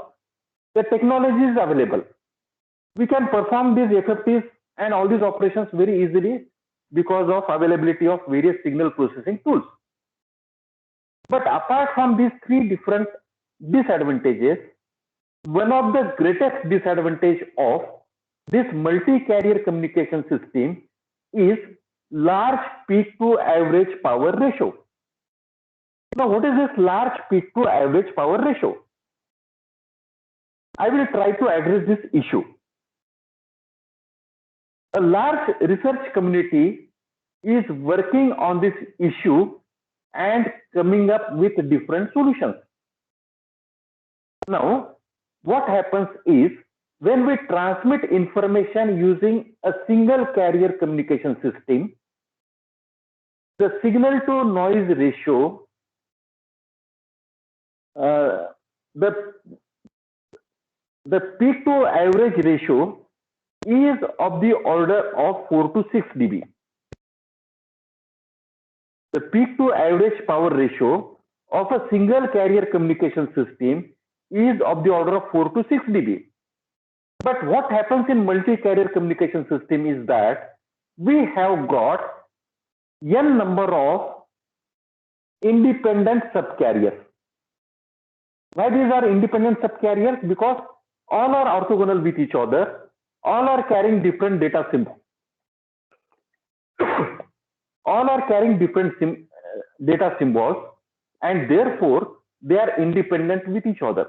the technology is available. We can perform these FFTs and all these operations very easily because of availability of various signal processing tools. But apart from these three different disadvantages, one of the greatest disadvantage of this multi-carrier communication system is large peak to average power ratio. Now, what is this large peak to average power ratio? I will try to address this issue. A large research community is working on this issue and coming up with different solutions. Now, what happens is when we transmit information using a single carrier communication system, the signal to noise ratio, the peak to average ratio is of the order of 4 to 6 dB. The peak to average power ratio of a single carrier communication system is of the order of 4 to 6 dB. But what happens in multi-carrier communication system is that we have got n number of independent subcarriers. Why these are independent subcarriers? Because all are orthogonal with each other, all are carrying different data symbols. All are carrying different data symbols, and therefore they are independent with each other.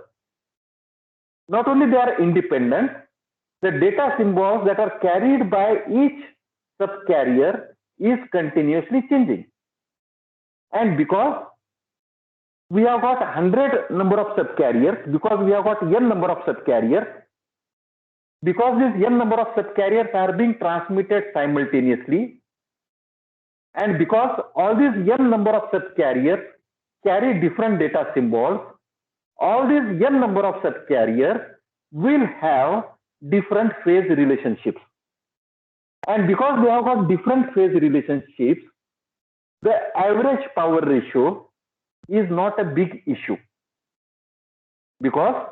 Not only they are independent, the data symbols that are carried by each subcarrier is continuously changing. And because we have got 100 number of subcarriers, because we have got n number of subcarriers, because this n number of subcarriers are being transmitted simultaneously, and because all these n number of subcarriers carry different data symbols, all these n number of subcarriers will have different phase relationships. And because they have got different phase relationships, the average power ratio is not a big issue, because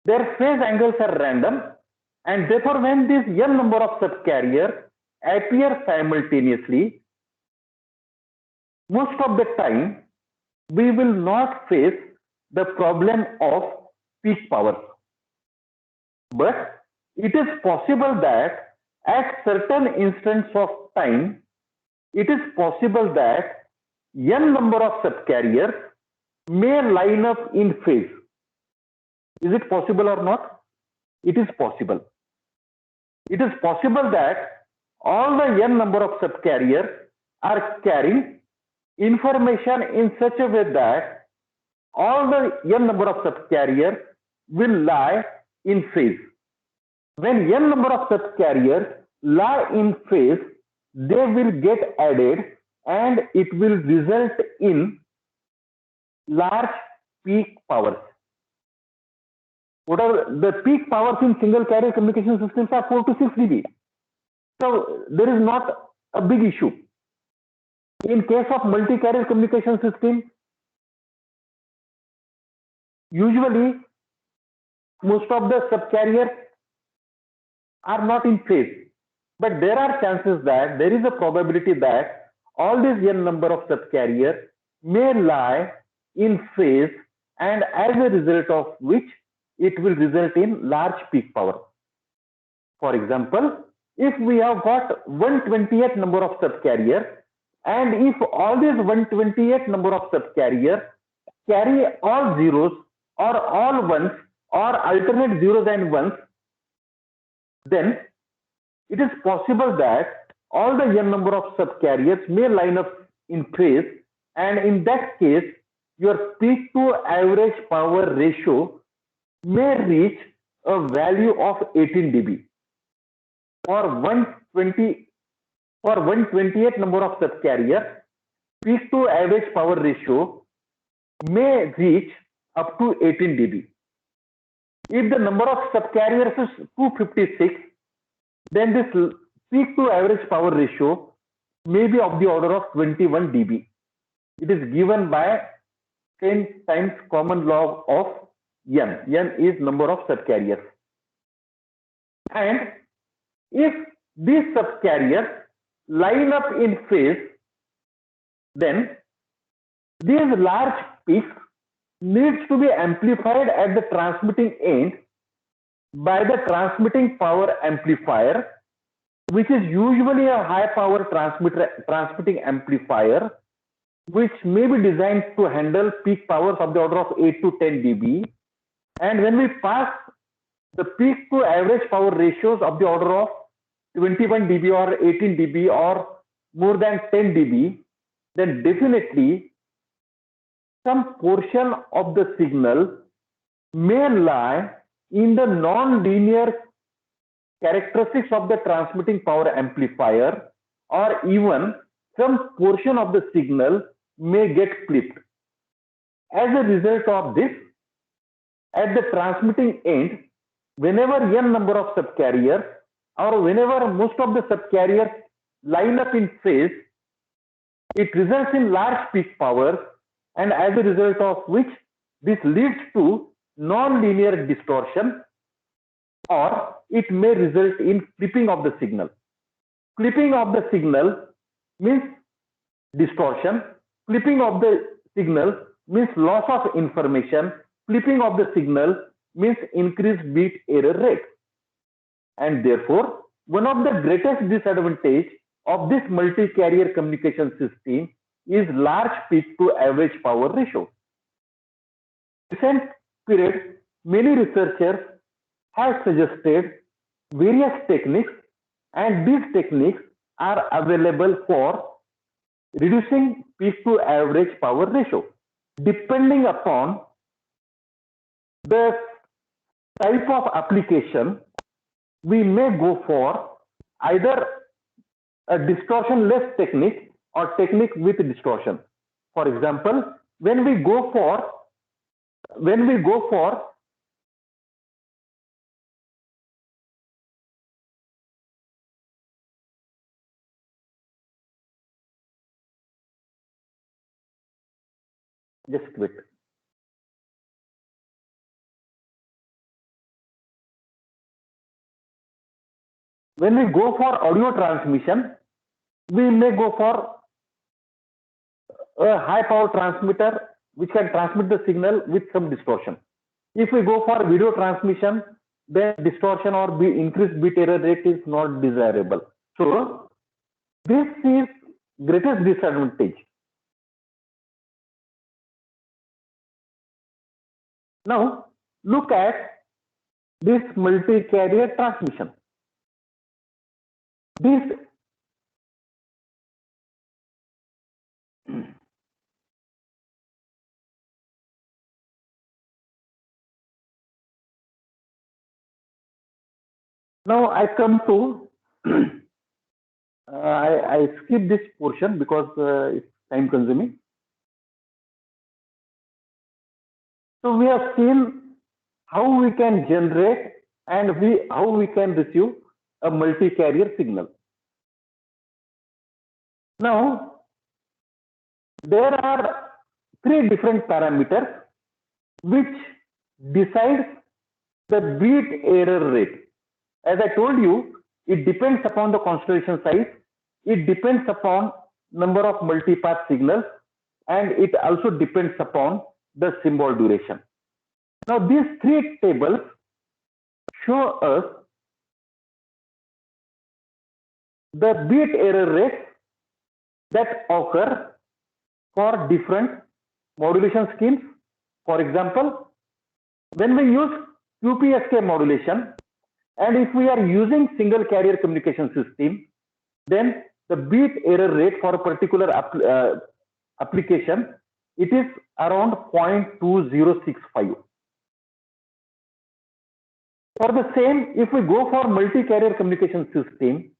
their phase angles are random, and therefore when this n number of subcarriers appear simultaneously, most of the time we will not face the problem of peak powers. But it is possible that at certain instants of time, it is possible that n number of subcarriers may line up in phase. Is it possible or not? It is possible. It is possible that all the n number of subcarriers are carrying information in such a way that all the n number of subcarriers will lie in phase. When n number of subcarriers lie in phase, they will get added and it will result in large peak powers. What are the peak powers in single carrier communication systems? Are 4 to 6 dB. So there is not a big issue. In case of multi-carrier communication system, usually most of the subcarriers are not in phase, but there are chances that there is a probability that all these n number of subcarriers may lie in phase, and as a result of which it will result in large peak power. For example, if we have got 128 number of subcarriers, and if all these 128 number of subcarriers carry all zeros or all ones or alternate zeros and ones, then it is possible that all the n number of subcarriers may line up in phase, and in that case your peak to average power ratio may reach a value of 18 dB. For 128 number of subcarriers, peak to average power ratio may reach up to 18 dB. If the number of subcarriers is 256, then this peak to average power ratio may be of the order of 21 dB. It is given by 10 times common log of n. N is number of subcarriers. And if these subcarriers line up in phase, then these large peaks needs to be amplified at the transmitting end by the transmitting power amplifier, which is usually a high power transmitting amplifier, which may be designed to handle peak powers of the order of 8 to 10 dB. And when we pass the peak to average power ratios of the order of 21 dB or 18 dB or more than 10 dB, then definitely some portion of the signal may lie in the non-linear characteristics of the transmitting power amplifier, or even some portion of the signal may get clipped. As a result of this, at the transmitting end, whenever n number of subcarriers or whenever most of the subcarriers line up in phase, it results in large peak powers, and as a result of which this leads to non-linear distortion, or it may result in clipping of the signal. Clipping of the signal means distortion. Clipping of the signal means loss of information. Clipping of the signal means increased bit error rate. And therefore, one of the greatest disadvantage of this multi-carrier communication system is large peak to average power ratio. Recent period, many researchers have suggested various techniques, and these techniques are available for reducing peak to average power ratio. Depending upon the type of application, we may go for either a distortion-less technique or technique with distortion. For example, when we go for when we go for just wait. When we go for audio transmission, we may go for a high power transmitter which can transmit the signal with some distortion. If we go for video transmission, then distortion or increased bit error rate is not desirable. So this is greatest disadvantage. Now look at this multi-carrier transmission. This now I come to I skip this portion because it's time consuming. So we have seen how we can generate and how we can receive a multi-carrier signal. Now there are three different parameters which decide the bit error rate. As I told you, it depends upon the constellation size, it depends upon number of multipath signals, and it also depends upon the symbol duration. Now these three tables show us the bit error rates that occur for different modulation schemes. For example, when we use QPSK modulation, and if we are using single carrier communication system, then the bit error rate for a particular application, it is around 0.2065. For the same, if we go for multi-carrier communication system,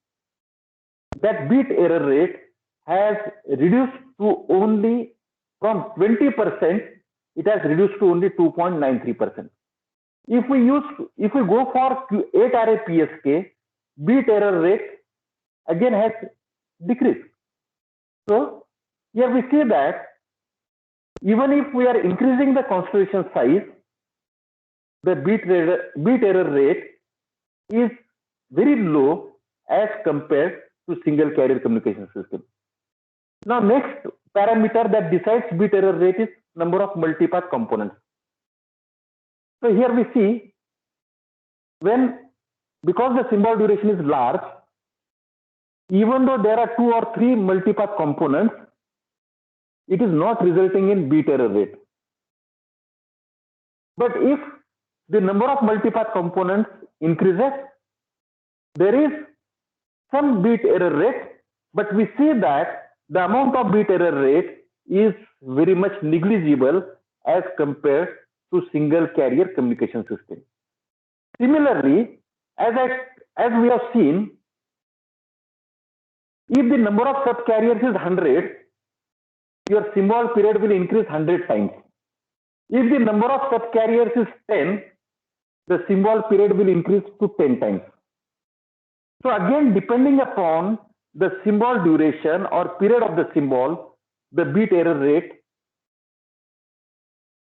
that bit error rate has reduced to only from 20%, it has reduced to only 2.93%. If we go for 8RA PSK, bit error rate again has decreased. So here we see that even if we are increasing the constellation size, the bit error rate is very low as compared to single carrier communication system. Now next parameter that decides bit error rate is number of multipath components. So here we see because the symbol duration is large, even though there are 2 or 3 multipath components, it is not resulting in bit error rate. But if the number of multipath components increases, there is some bit error rate, but we see that the amount of bit error rate is very much negligible as compared to single carrier communication system. Similarly, as we have seen, if the number of subcarriers is 100, your symbol period will increase 100 times. If the number of subcarriers is 10, the symbol period will increase to 10 times. So again, depending upon the symbol duration or period of the symbol, the bit error rate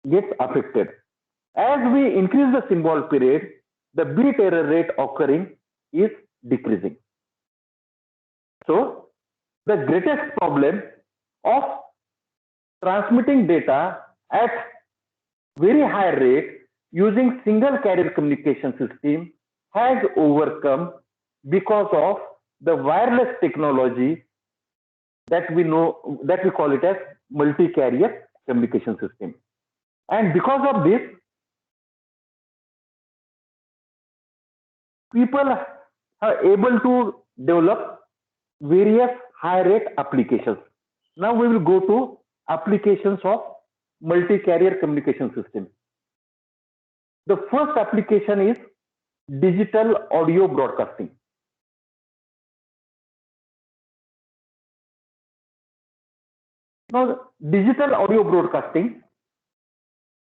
gets affected. As we increase the symbol period, the bit error rate occurring is decreasing. So the greatest problem of transmitting data at very high rate using single carrier communication system has overcome because of the wireless technology that we call it as multi-carrier communication system. And because of this, people are able to develop various high rate applications. Now we will go to applications of multi-carrier communication system. The first application is digital audio broadcasting. Now, digital audio broadcasting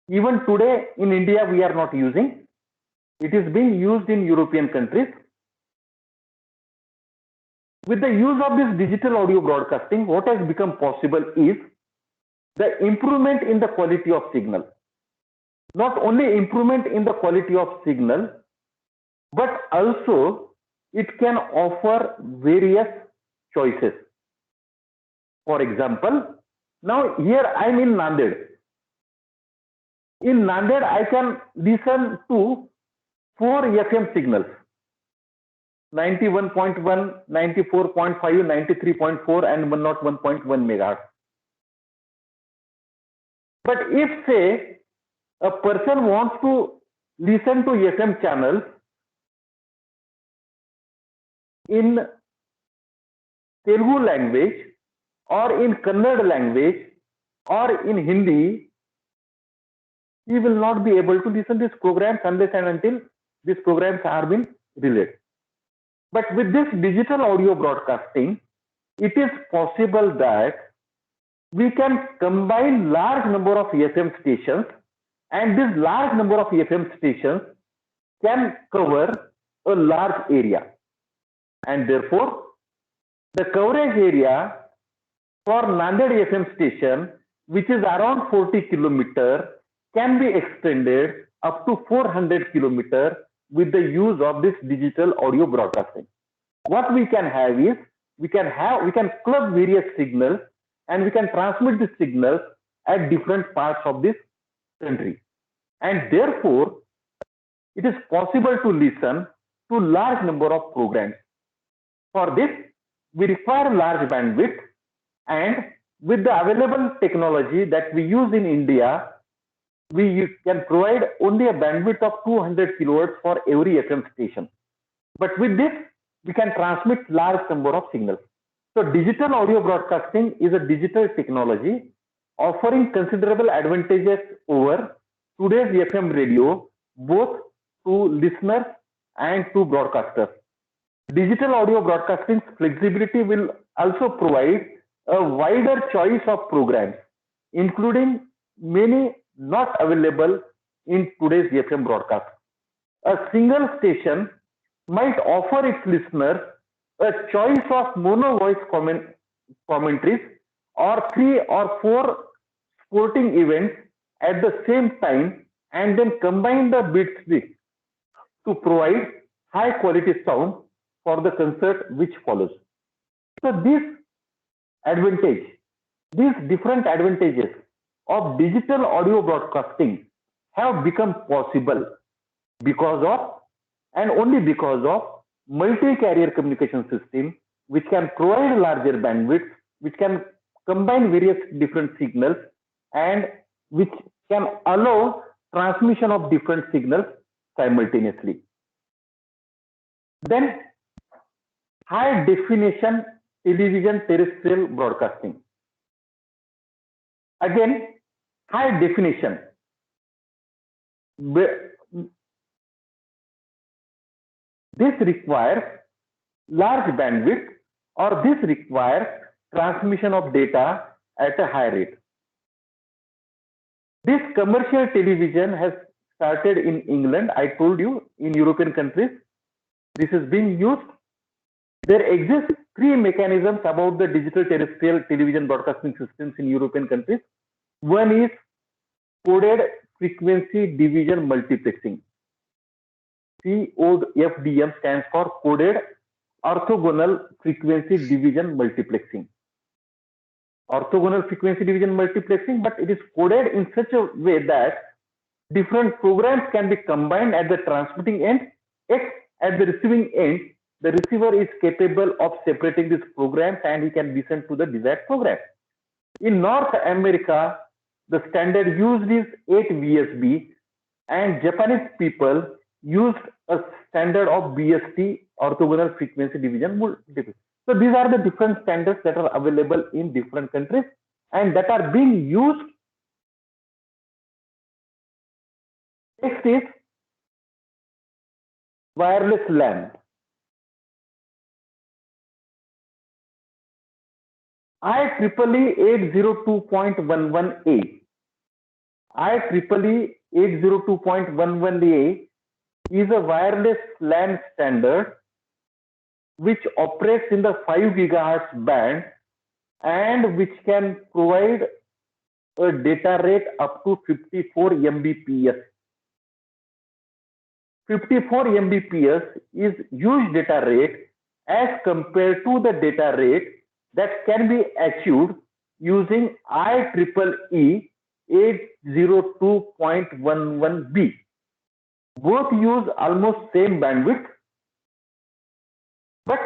Even today in India, we are not using. It is being used in European countries. With the use of this digital audio broadcasting, what has become possible is the improvement in the quality of signal. Not only improvement in the quality of signal, but also it can offer various choices. For example, now here I am in Nanded. In Nanded, I can listen to 4 FM signals: 91.1, 94.5, 93.4, and 101.1 megahertz. But if, say, a person wants to listen to FM channels in Telugu language or in Kannada language or in Hindi, he will not be able to listen to these programs unless and until these programs are being relayed. But with this digital audio broadcasting, it is possible that we can combine large number of FM stations, and this large number of FM stations can cover a large area. And therefore, the coverage area for Nanded FM station, which is around 40 kilometers, can be extended up to 400 kilometers with the use of this digital audio broadcasting. What we can have is, we can club various signals and we can transmit the signals at different parts of this country. And therefore, it is possible to listen to large number of programs. For this, we require large bandwidth, and with the available technology that we use in India, we can provide only a bandwidth of 200 kilohertz for every FM station. But with this, we can transmit large number of signals. So digital audio broadcasting is a digital technology offering considerable advantages over today's FM radio, both to listeners and to broadcasters. Digital audio broadcasting's flexibility will also provide a wider choice of programs, including many not available in today's FM broadcast. A single station might offer its listeners a choice of mono voice commentaries or 3 or 4 sporting events at the same time, and then combine the bits to provide high quality sound for the concert which follows. So these different advantages of digital audio broadcasting have become possible because of, and only because of, multi-carrier communication system which can provide larger bandwidth, which can combine various different signals, and which can allow transmission of different signals simultaneously. Then high definition television terrestrial broadcasting. Again, high definition. This requires large bandwidth, or this requires transmission of data at a high rate. This commercial television has started in England. I told you, in European countries, this is being used. There exist 3 mechanisms about the digital terrestrial television broadcasting systems in European countries. One is coded frequency division multiplexing. COFDM stands for coded orthogonal frequency division multiplexing. Orthogonal frequency division multiplexing, but it is coded in such a way that different programs can be combined at the transmitting end. At the receiving end, the receiver is capable of separating these programs and he can listen to the desired program. In North America, the standard used is 8 VSB, and Japanese people used a standard of BST, orthogonal frequency division multiplexing. So these are the different standards that are available in different countries and that are being used. Next is wireless LAN. IEEE 802.11a IEEE 802.11a is a wireless LAN standard which operates in the 5 gigahertz band and which can provide a data rate up to 54 Mbps. 54 Mbps is huge data rate as compared to the data rate that can be achieved using IEEE 802.11b. Both use almost same bandwidth, but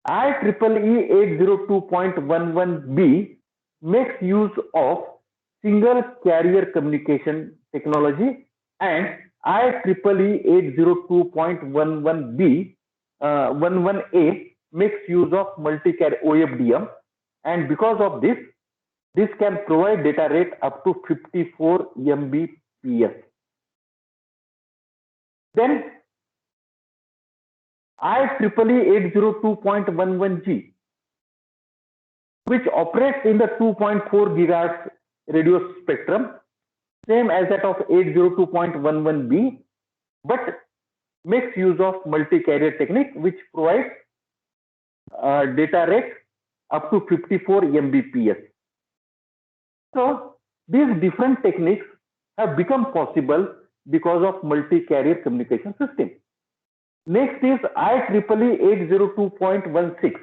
IEEE 802.11b makes use of single carrier communication technology, and IEEE 802.11b 11a makes use of multi-carrier OFDM, and because of this can provide data rate up to 54 Mbps. Then IEEE 802.11g, which operates in the 2.4 gigahertz radio spectrum, same as that of 802.11b, but makes use of multi-carrier technique, which provides data rate up to 54 Mbps. So these different techniques have become possible because of multi-carrier communication system. Next is IEEE 802.16.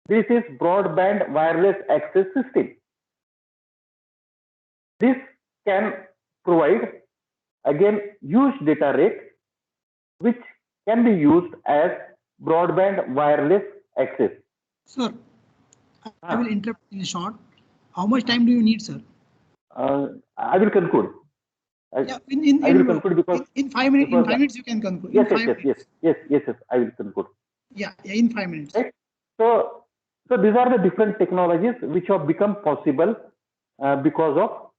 This is broadband wireless access system. This can provide again huge data rate which can be used as broadband wireless access. Sir, I will interrupt in short. How much time do you need, sir? I will conclude. I will conclude because in 5 minutes. In 5 minutes, you can conclude. Yes, I will conclude. Yeah, in 5 minutes. Right? So these are the different technologies which have become possible because of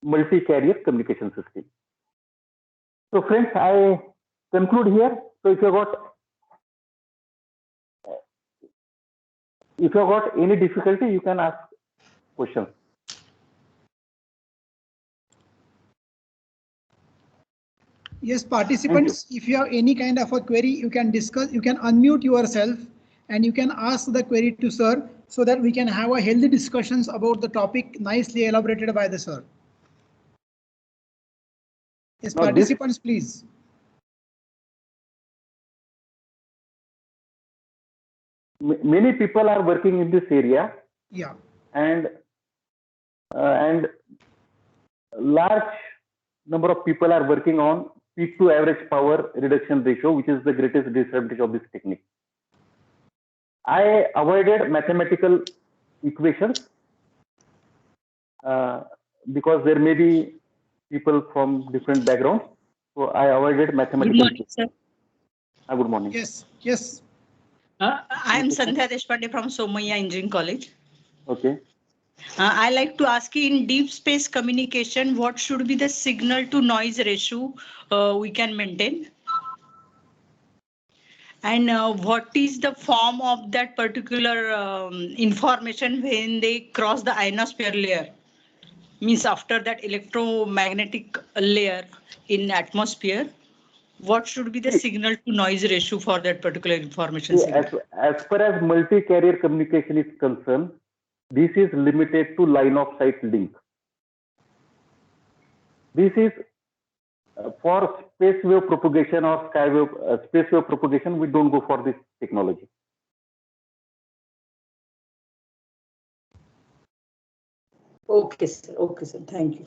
multi-carrier communication system. So friends, I conclude here. So if you got any difficulty, you can ask questions. Yes, participants, if you have any kind of a query, you can discuss, you can unmute yourself and you can ask the query to sir so that we can have a healthy discussions about the topic nicely elaborated by the sir. Yes, now participants, please. Many people are working in this area. Yeah. And large number of people are working on peak to average power reduction ratio, which is the greatest disadvantage of this technique. I avoided mathematical equations because there may be people from different backgrounds. So I avoided mathematical. Good morning, sir. Good morning. Yes. I am Sandhya Deshpande from Somaiya Engineering College. Okay. I like to ask you, in deep space communication, what should be the signal to noise ratio we can maintain? And what is the form of that particular information when they cross the ionosphere layer? Means after that electromagnetic layer in atmosphere, what should be the signal to noise ratio for that particular information? As far as multi-carrier communication is concerned, this is limited to line of sight link. This is for space wave propagation or space wave propagation. We don't go for this technology. Okay, sir. Okay, sir. Thank you.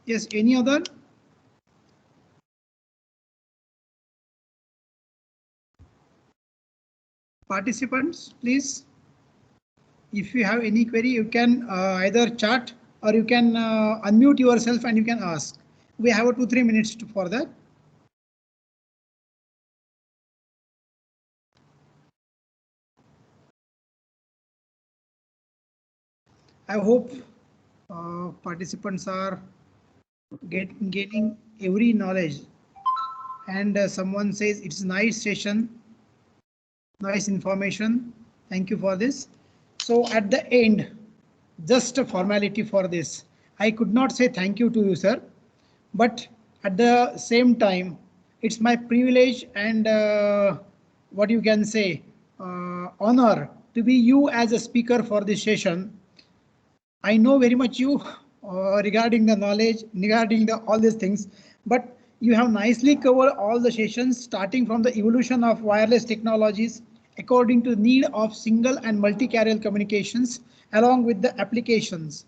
Yes, any other? Participants, please. If you have any query, you can either chat or you can unmute yourself and you can ask. We have 2-3 minutes for that. I hope participants are gaining every knowledge, and someone says it's a nice session, nice information. Thank you for this. So at the end, just a formality for this. I could not say thank you to you, sir, but at the same time, it's my privilege and what you can say, honor to be you as a speaker for this session. I know very much you regarding the knowledge, regarding the all these things, but you have nicely covered all the sessions starting from the evolution of wireless technologies according to the need of single and multi-carrier communications along with the applications.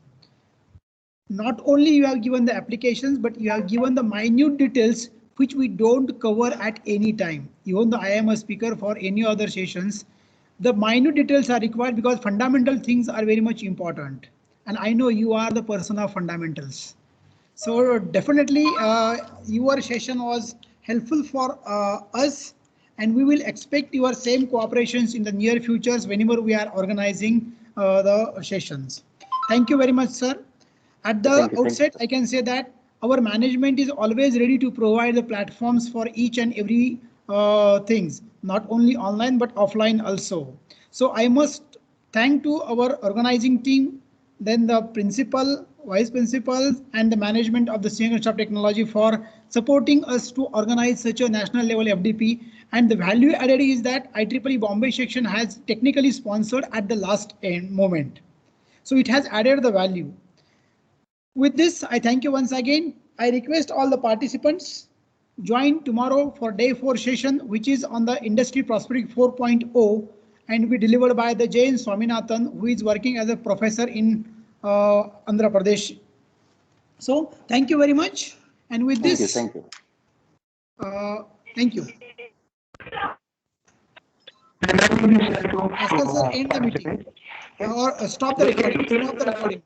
Not only you have given the applications, but you have given the minute details which we don't cover at any time. Even though I am a speaker for any other sessions, the minute details are required because fundamental things are very much important. And I know you are the person of fundamentals. So definitely your session was helpful for us, and we will expect your same cooperations in the near futures whenever we are organizing the sessions. Thank you very much, sir. At the outset, I can say that our management is always ready to provide the platforms for each and every things, not only online but offline also. So I must thank to our organizing team, then the principal, vice principals, and the management of the Senior Institute of Technology for supporting us to organize such a national level FDP. And the value added is that IEEE Bombay section has technically sponsored at the last end moment. So it has added the value. With this, I thank you once again. I request all the participants join tomorrow for day 4 session, which is on the Industry Prosperity 4.0 and be delivered by the Jain Swaminathan, who is working as a professor in Andhra Pradesh. So thank you very much. And with this, thank you. Thank you. Oscar sir, end the meeting or stop the recording. Stop the recording.